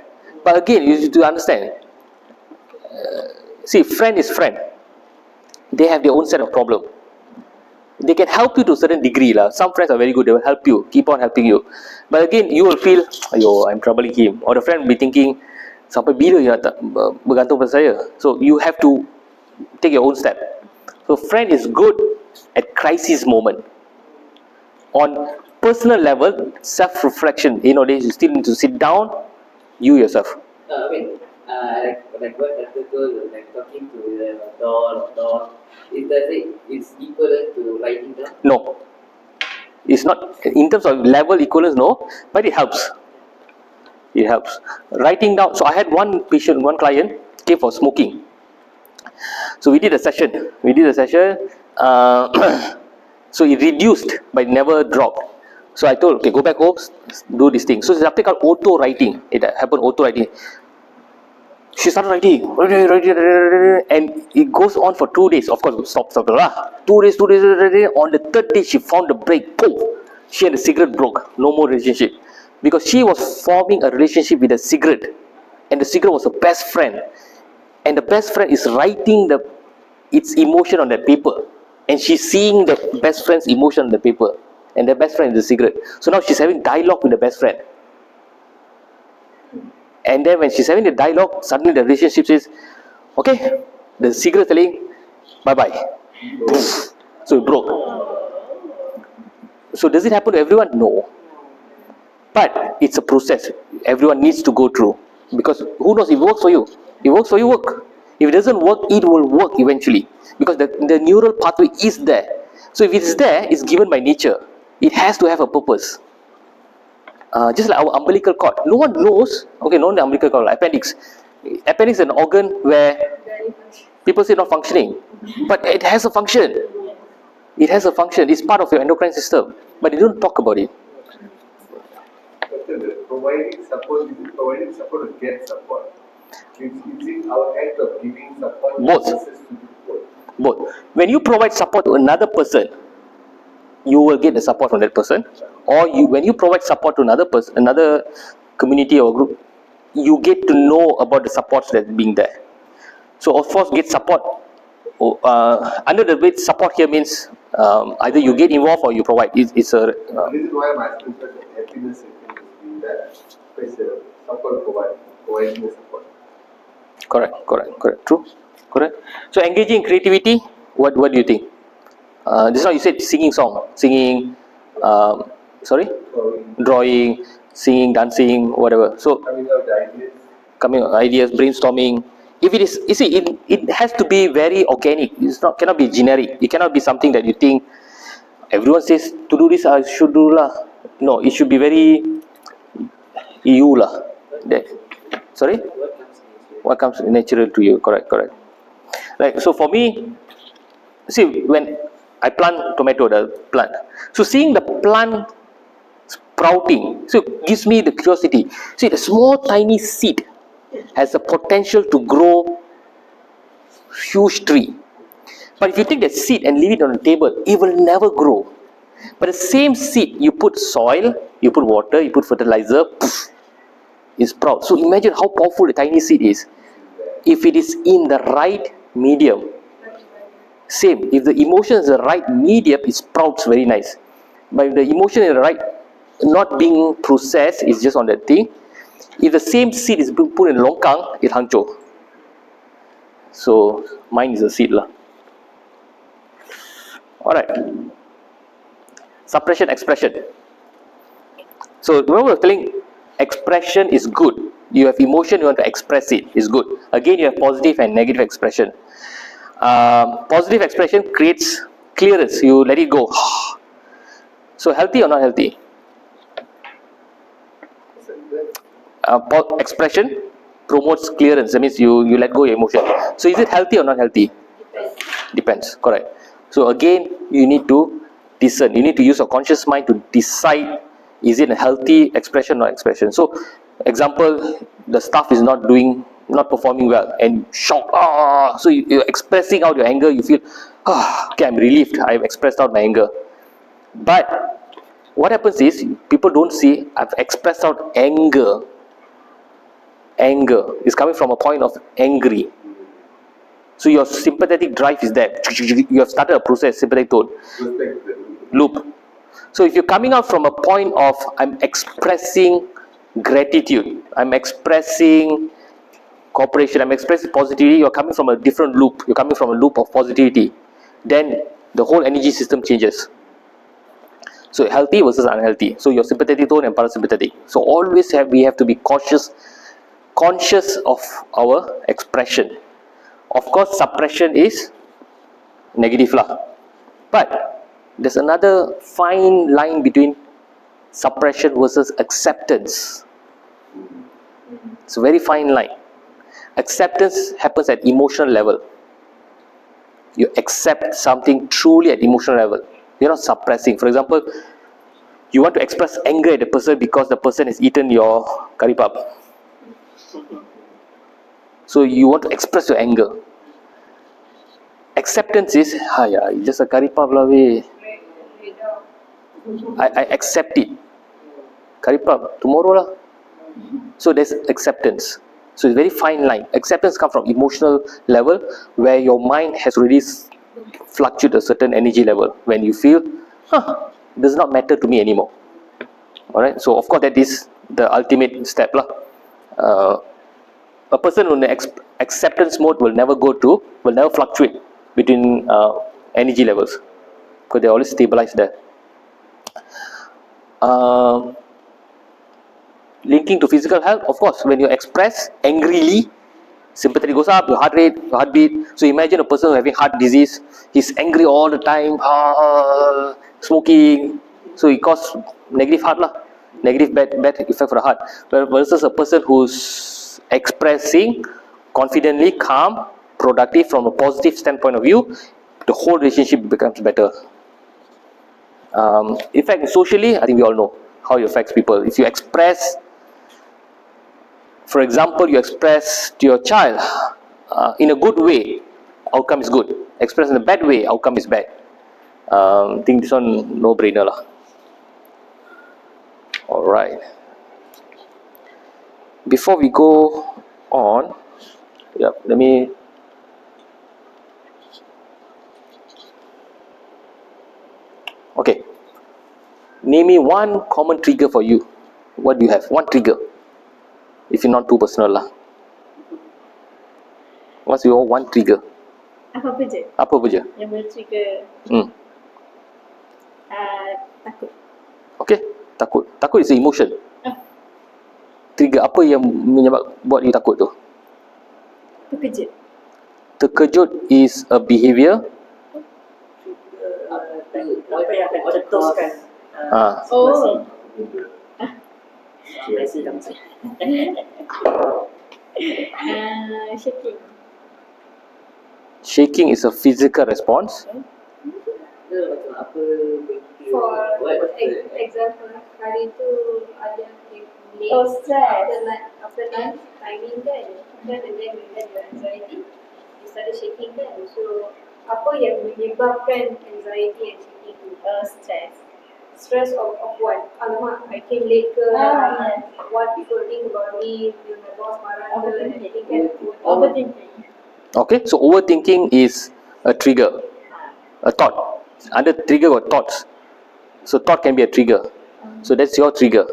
but again you need to understand, see, friend is friend. They have their own set of problem. They can help you to a certain degree lah. Some friends are very good, they will help you, keep on helping you. But again, you will feel, ayo, I'm troubling him. Or the friend will be thinking, sampai bila you nak bergantung pada saya? So you have to take your own step. So friend is good at crisis moment. On personal level, self-reflection, you still need to sit down, you yourself. Like what Dr. told, like talking to the door, it's equivalent to writing down? No. It's not, in terms of level equivalence, no, but it helps. It helps. Writing down, so I had one client came for smoking. So we did a session. So it reduced, but it never dropped. So I told, okay, go back home, do this thing. So it's something called auto writing. It happened auto writing. She started writing, and it goes on for 2 days. Of course, stop. 2 days. On the third day, she found the break. Boom! She and the cigarette broke. No more relationship, because she was forming a relationship with a cigarette, and the cigarette was her best friend, and the best friend is writing its emotion on that paper, and she's seeing the best friend's emotion on the paper, and the best friend is the cigarette. So now she's having dialogue with the best friend. And then when she's having the dialogue, suddenly the relationship says, okay, the cigarette telling, bye-bye. So it broke. So does it happen to everyone? No. But it's a process everyone needs to go through. Because who knows, if it works for you. If it works for you, work. If it doesn't work, it will work eventually. Because the neural pathway is there. So if it's there, it's given by nature. It has to have a purpose. Just like our umbilical cord, no one knows. Okay, not the umbilical cord, appendix. Appendix is an organ where people say not functioning, but it has a function. It has a function. It's part of your endocrine system, but they don't talk about it. Providing support, is it providing support or get support? Is it our act of giving support? Both. When you provide support to another person, you will get the support from that person. Or when you provide support to another person, another community or group, you get to know about the supports that being there. So of course, get support. Under the word support here means either you get involved or you provide. It's a. The reason why I'm asking for the happiness is that support providing the support. Correct. True. Correct. So engaging in creativity. What do you think? Just now you said singing, drawing, singing, dancing, whatever. So coming out ideas, brainstorming. If it is, you see, it has to be very organic. Cannot be generic. It cannot be something that you think everyone says to do this, I should do lah. No, it should be very you lah. Sorry. What comes natural to you? Correct. Like so, for me, see, when I plant tomato, the plant. So seeing the plant sprouting, so it gives me the curiosity. See, the small tiny seed has the potential to grow huge tree. But if you take that seed and leave it on the table, it will never grow. But the same seed, you put soil, you put water, you put fertilizer, poof, it sprouts. So imagine how powerful the tiny seed is. If it is in the right medium. Same, if the emotion is the right medium, it sprouts very nice. But if the emotion is the right, not being processed, is just on that thing. If the same seed is being put in longkang, it hangzhou. So mine is a seed lah. Alright. Suppression, expression. So remember we were telling expression is good. You have emotion, you want to express it, is good. Again, you have positive and negative expression. Positive expression creates clearance. You let it go. So healthy or not healthy? Expression promotes clearance. That means you let go your emotion. So is it healthy or not healthy? Depends. Correct. So again, you need to discern. You need to use your conscious mind to decide, is it a healthy expression or not expression. So example, the staff is not performing well, and shock. So you're expressing out your anger. You feel, okay, I'm relieved. I've expressed out my anger. But what happens is, people don't see, I've expressed out anger. Anger is coming from a point of angry. So your sympathetic drive is there. You have started a process, sympathetic tone. Loop. So if you're coming out from a point of, I'm expressing gratitude, I'm expressing cooperation, I'm expressing positivity, you're coming from a different loop. You're coming from a loop of positivity. Then the whole energy system changes. So healthy versus unhealthy. So your sympathetic tone and parasympathetic. So always we have to be conscious of our expression. Of course, suppression is negative lah. But there's another fine line between suppression versus acceptance. It's a very fine line. Acceptance happens at emotional level. You accept something truly at emotional level. You're not suppressing. For example, you want to express anger at the person because the person has eaten your curry puff. So you want to express your anger. Acceptance is, it's just a curry puff lah weh. I accept it. Curry puff, tomorrow lah. So there's acceptance. So it's a very fine line. Acceptance comes from emotional level where your mind has already fluctuated a certain energy level. When you feel, it does not matter to me anymore. Alright, so of course that is the ultimate step lah. A person in the acceptance mode will never fluctuate between energy levels because they always stabilize there. Linking to physical health, of course, when you express angrily, sympathy goes up, your heart rate, your heartbeat. So imagine a person having heart disease, he's angry all the time, smoking, so it causes negative heart lah, negative bad effect for the heart. Versus a person who's expressing confidently, calm, productive from a positive standpoint of view, the whole relationship becomes better. In fact, socially, I think we all know how it affects people. If you express, for example, you express to your child in a good way, outcome is good. Express in a bad way, outcome is bad. I think this one no brainer lah. Alright. Before we go on, let me. Okay. Name me one common trigger for you. What do you have? One trigger. If you're not too personal lah. What's your one trigger? Apa je? Apa je? Yang trigger takut. Okay, takut. Takut is an emotion. Trigger apa yang buat you takut tu? Terkejut. Terkejut is a behavior. Apa yang akan cetuskan Oh. Shaking. Shaking is a physical response. For example, hari tu ada late after lunch timing kan, and then you had your anxiety, you started shaking kan. So apa yang menyebabkan anxiety and shaking tu? Stress of what? Alamak, I came late ke? What people think about me? Will my boss marah ke? And everything kan. Overthinking. Okay, so overthinking is a trigger, a thought. Under trigger got thoughts. So thought can be a trigger. So that's your trigger.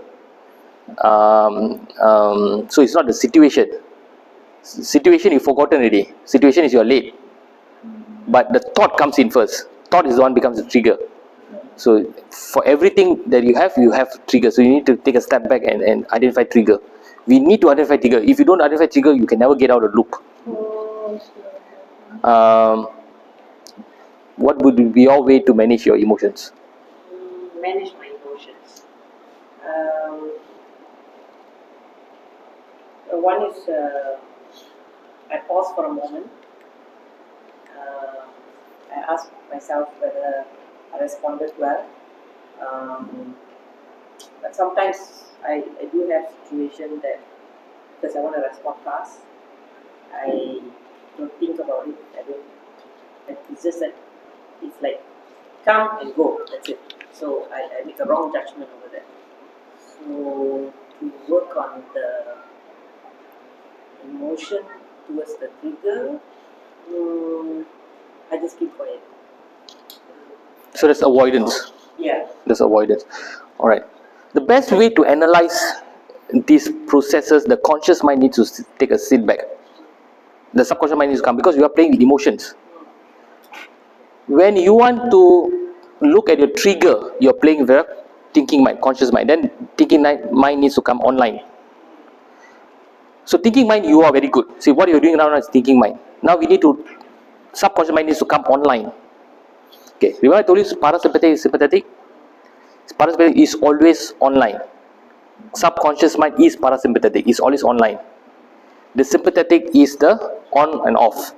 So it's not the situation. Situation you've forgotten already. Situation is you're late. But the thought comes in first. Thought is the one becomes the trigger. So for everything that you have trigger. So you need to take a step back and identify trigger. We need to identify trigger. If you don't identify trigger, you can never get out of the loop. What would be your way to manage your emotions? Manage my emotions. One is I pause for a moment. I ask myself whether I responded well. But sometimes I do have situation that because I want to respond fast, I don't think about it. It's just that it's like come and go. That's it. So I make a wrong judgment over that. So to work on the emotion towards the trigger, I just keep quiet. So that's avoidance. Yeah. That's avoidance. Alright. The best way to analyze these processes, the conscious mind needs to take a sit back. The subconscious mind needs to come because you are playing with emotions. When you want to look at your trigger. You're playing with the thinking mind, conscious mind. Then thinking mind needs to come online. So thinking mind, you are very good. See, what you're doing now is thinking mind. Now we need to, subconscious mind needs to come online. Okay, remember I told you parasympathetic is sympathetic? Parasympathetic is always online. Subconscious mind is parasympathetic, is always online. The sympathetic is the on and off.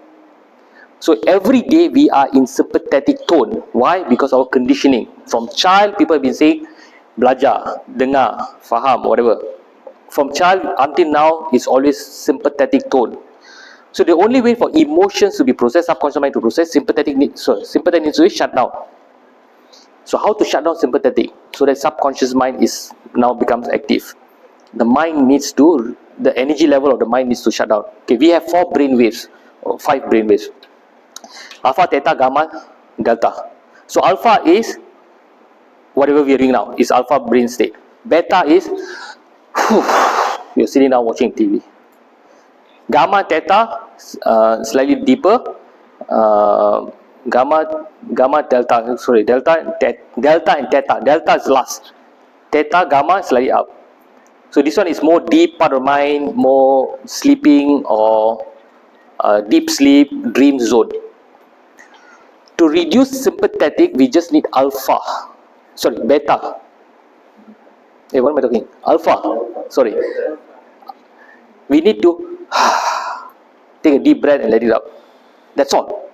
So every day we are in sympathetic tone. Why? Because of our conditioning. From child, people have been saying, belajar, dengar, faham, whatever. From child until now, it's always sympathetic tone. So the only way for emotions to be processed, subconscious mind to process, sympathetic needs to be shut down. So how to shut down sympathetic? So that subconscious mind is now becomes active. The mind needs to, the energy level of the mind needs to shut down. Okay, we have 4 brain waves, or 5 brain waves. Alpha, theta, gamma, delta. So alpha is whatever we are doing now, is alpha brain state. Beta is you're sitting down watching TV. Gamma, theta, slightly deeper. Gamma, delta. Sorry, delta and theta. Delta is last. Theta, gamma, slightly up. So this one is more deep part of mind, more sleeping or deep sleep, dream zone. To reduce sympathetic, we just need alpha. Sorry, beta. Hey, what am I talking? Alpha. Sorry. We need to take a deep breath and let it out. That's all.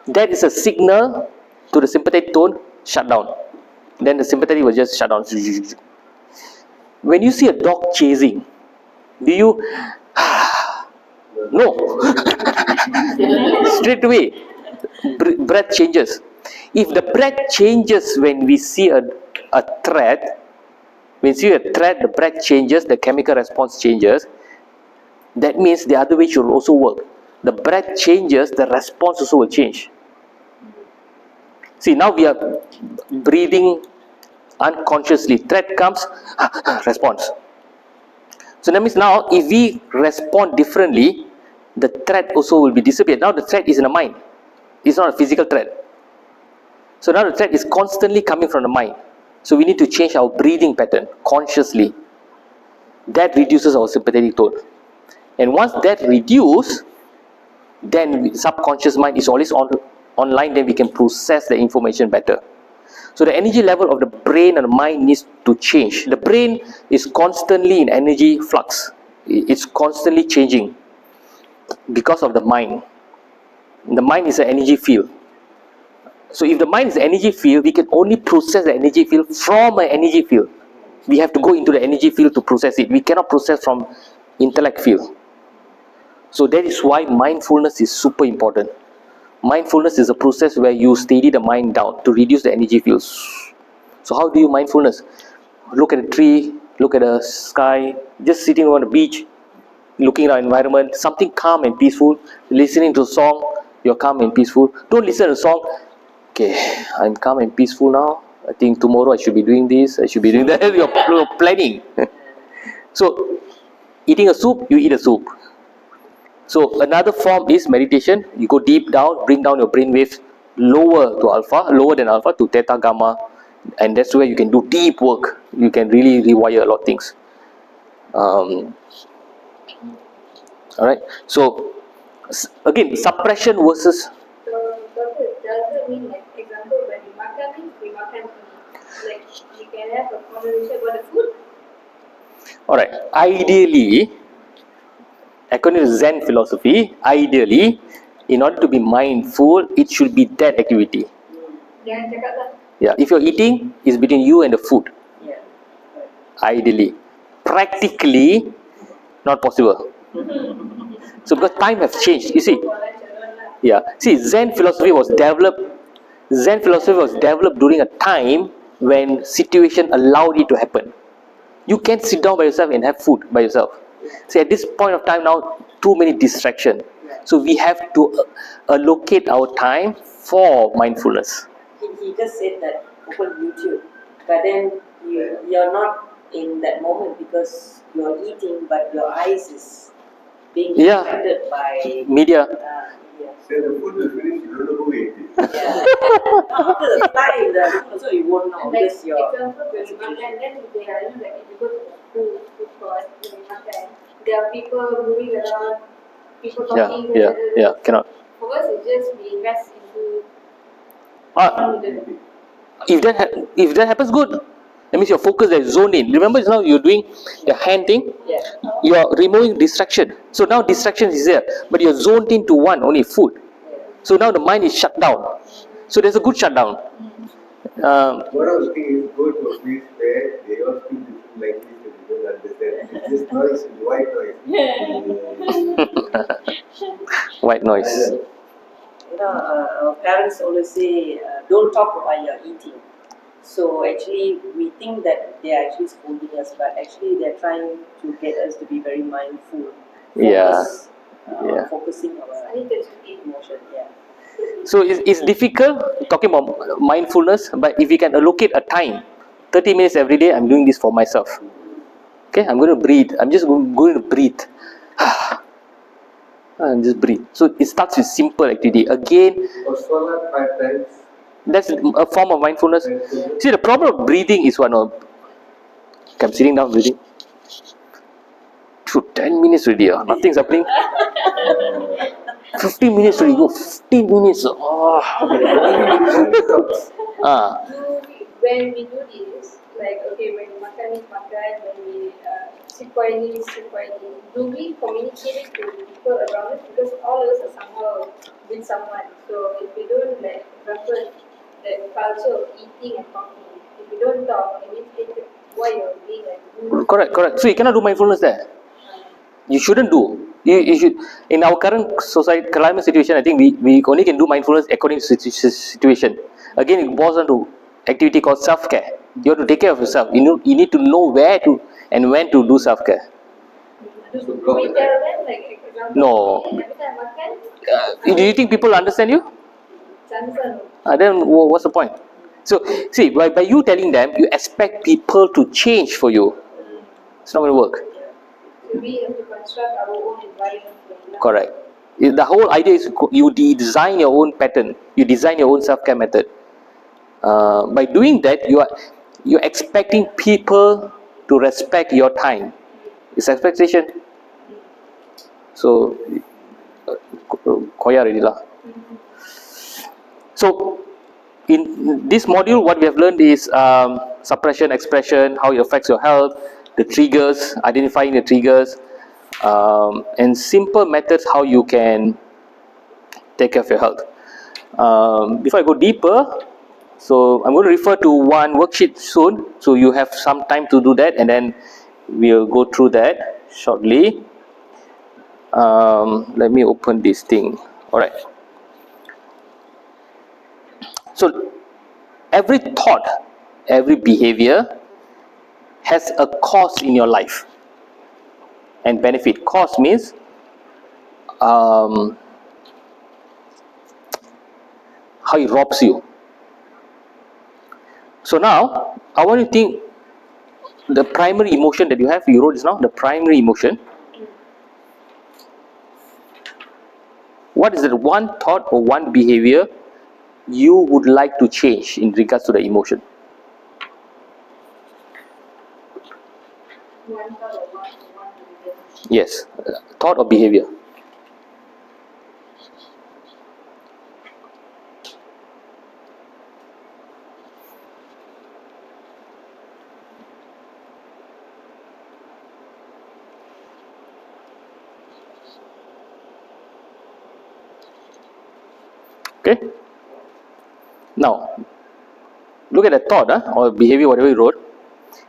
That is a signal to the sympathetic tone, shut down. Then the sympathetic will just shut down. When you see a dog chasing, do you no? Straight away, breath changes. If the breath changes when we see a threat, when you see a threat, the breath changes, the chemical response changes. That means the other way should also work. The breath changes, the response also will change. See, now we are breathing unconsciously. Threat comes, response. So that means now if we respond differently, the threat also will be disappeared. Now the threat is in the mind. It's not a physical threat. So now the threat is constantly coming from the mind. So we need to change our breathing pattern consciously. That reduces our sympathetic tone. And once that reduces, then subconscious mind is always online, then we can process the information better. So the energy level of the brain and the mind needs to change. The brain is constantly in energy flux. It's constantly changing because of the mind. The mind is an energy field. So if the mind is an energy field, we can only process the energy field from an energy field. We have to go into the energy field to process it. We cannot process from intellect field. So that is why mindfulness is super important. Mindfulness is a process where you steady the mind down to reduce the energy fields. So how do you mindfulness? Look at a tree, look at the sky, just sitting on the beach, looking at our environment, something calm and peaceful, listening to a song, you're calm and peaceful. Don't listen to a song, okay, I'm calm and peaceful now, I think tomorrow I should be doing this, I should be doing that. You're planning. So, eating a soup, you eat a soup. So another form is meditation. You go deep down, bring down your brain waves lower to alpha, lower than alpha to theta, gamma, and that's where you can do deep work. You can really rewire a lot of things. Alright, so again, suppression versus. So, does it mean, like, example, when we makan, we makan like, we can have a conversation about the food? Alright, ideally, according to Zen philosophy, ideally, in order to be mindful, it should be that activity. Jangan cakap lah. Yeah, if you're eating, it's between you and the food. Yeah. Ideally. Practically, not possible. So because time has changed, you see. Yeah, see, Zen philosophy was developed during a time when situation allowed it to happen. You can't sit down by yourself and have food by yourself. See, at this point of time now, too many distractions. So we have to allocate our time for mindfulness. He just said that open YouTube, but then you're not in that moment because you're eating, but your eyes is being distracted by media. media. Say the food will finish, you don't know who ate it. Yeah. to apply the food also you won't know Like, because your example, when you makan, then they are, like, if you go to food court, when you makan, there are people moving around, people talking. Cannot. For us, it's just we invest into Ah, the if that happens, good. That means your focus is zoned in. Remember, just now you're doing the hand thing. yeah. You are removing distraction. So now distraction is there, but you're zoned into one only food. So now the mind is shut down. So there's a good shutdown. One of the things is go to a place where they all speak different language that you don't understand. It's just noise, white noise. White noise. You know, our parents always say, don't talk while you're eating. So actually, we think that they are actually scolding us, but actually they're trying to get us to be very mindful. Yeah. Focusing our emotion. Yeah. So it's difficult talking about mindfulness, but if you can allocate a time, 30 minutes every day, I'm doing this for myself. Okay, I'm going to breathe. I'm just going to breathe. And just breathe. So it starts with simple activity. Again, Or swallow 5 times. that's a form of mindfulness. See, the problem of breathing is one of. Okay, I'm sitting down breathing. 10 minutes already. Nothing's happening. 15 minutes already. 15 minutes. Oh. When we do this, like, okay, when we makan, when we sit quietly, do we communicate it to people around us? Because all of us are somehow with someone. So if we don't, like, refer the culture of eating and talking, if we don't talk, it means why you're being like, Correct. So you cannot do mindfulness there. You shouldn't do. You should. In our current society, climate situation, I think we only can do mindfulness according to situation. Again, it boils down to activity called self-care. You have to take care of yourself. You need to know where to and when to do self-care. do we tell them, like, example, No. every time makan, Do you think people understand you? Johnson. Then what's the point? So see, by you telling them, you expect people to change for you. It's not going to work. So we have to construct our own environment for life. Correct. The whole idea is you design your own pattern. You design your own self-care method. By doing that, you're expecting people to respect your time. It's expectation. So, koya already lah. So, in this module, what we have learned is suppression, expression, how it affects your health, the triggers, identifying the triggers, and simple methods how you can take care of your health. Before I go deeper, so I'm going to refer to one worksheet soon, so you have some time to do that, and then we'll go through that shortly. Let me open this thing. All right. So every thought, every behavior has a cost in your life and benefit. Cost means how it robs you. So now I want you to think the primary emotion that you have. You wrote this now. The primary emotion. What is the one thought or one behavior you would like to change in regards to the emotion? One thought or one Yes, thought or behavior. Okay. Now, look at the thought or behavior, whatever you wrote.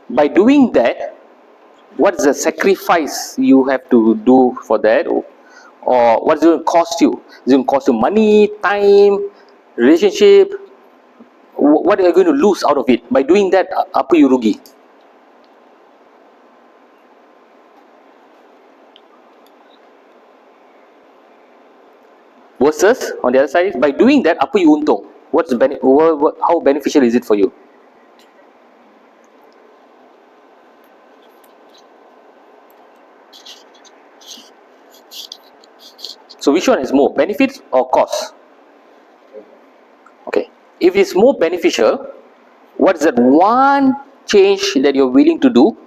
By doing that, what's the sacrifice you have to do for that, or what's it going to cost you? Is it going to cost you money, time, relationship? What are you going to lose out of it? By doing that, apa you rugi? Versus, on the other side, by doing that, apa you untung? How beneficial is it for you? So which one is more, benefits or cost? Okay. If it's more beneficial, what's that one change that you're willing to do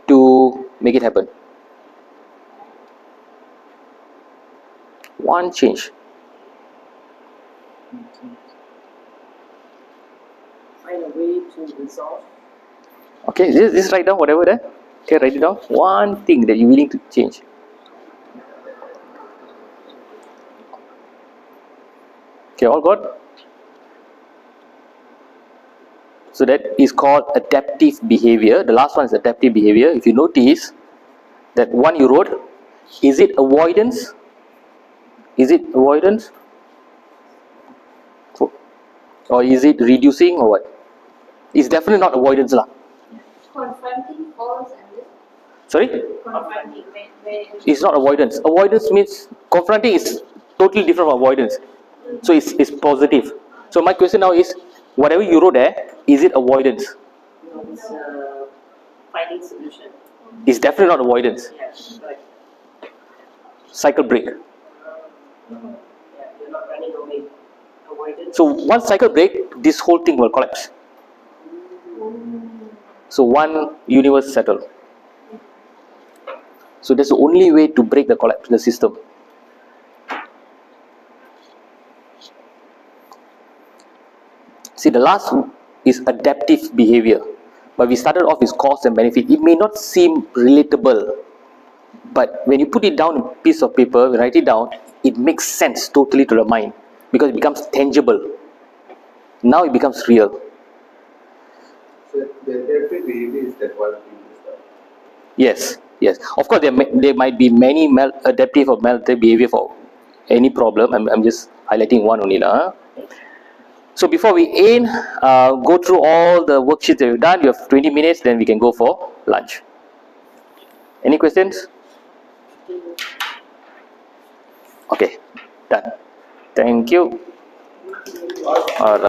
to make it happen? One change. Find a way to resolve. Okay, just write down whatever there. Okay, write it down. One thing that you're willing to change. Okay, all got? So that is called adaptive behavior. The last one is adaptive behavior. If you notice that one you wrote, is it avoidance? Is it avoidance? Or is it reducing or what? It's definitely not avoidance lah. Confronting falls under Sorry? confronting when It's not avoidance. Avoidance means confronting is totally different from avoidance. So it's positive. So my question now is, whatever you wrote there, is it avoidance? No, it's finding solution. It's definitely not avoidance. Yes, correct. Cycle break. Yeah, you're not running away. Avoidance. So once cycle break, this whole thing will collapse. So one universe settle. So that's the only way to break the collapse, the system. See, the last is adaptive behavior. But we started off with cause and benefit. It may not seem relatable, but when you put it down on a piece of paper, write it down, it makes sense totally to the mind because it becomes tangible. Now it becomes real. So the adaptive behavior is that one thing. Yes, yes. Of course, there might be many adaptive or maladaptive behavior for any problem. I'm just highlighting one only now. So before we end, go through all the worksheets that we've done. You have 20 minutes, then we can go for lunch. Any questions? Okay, done. Thank you. All right.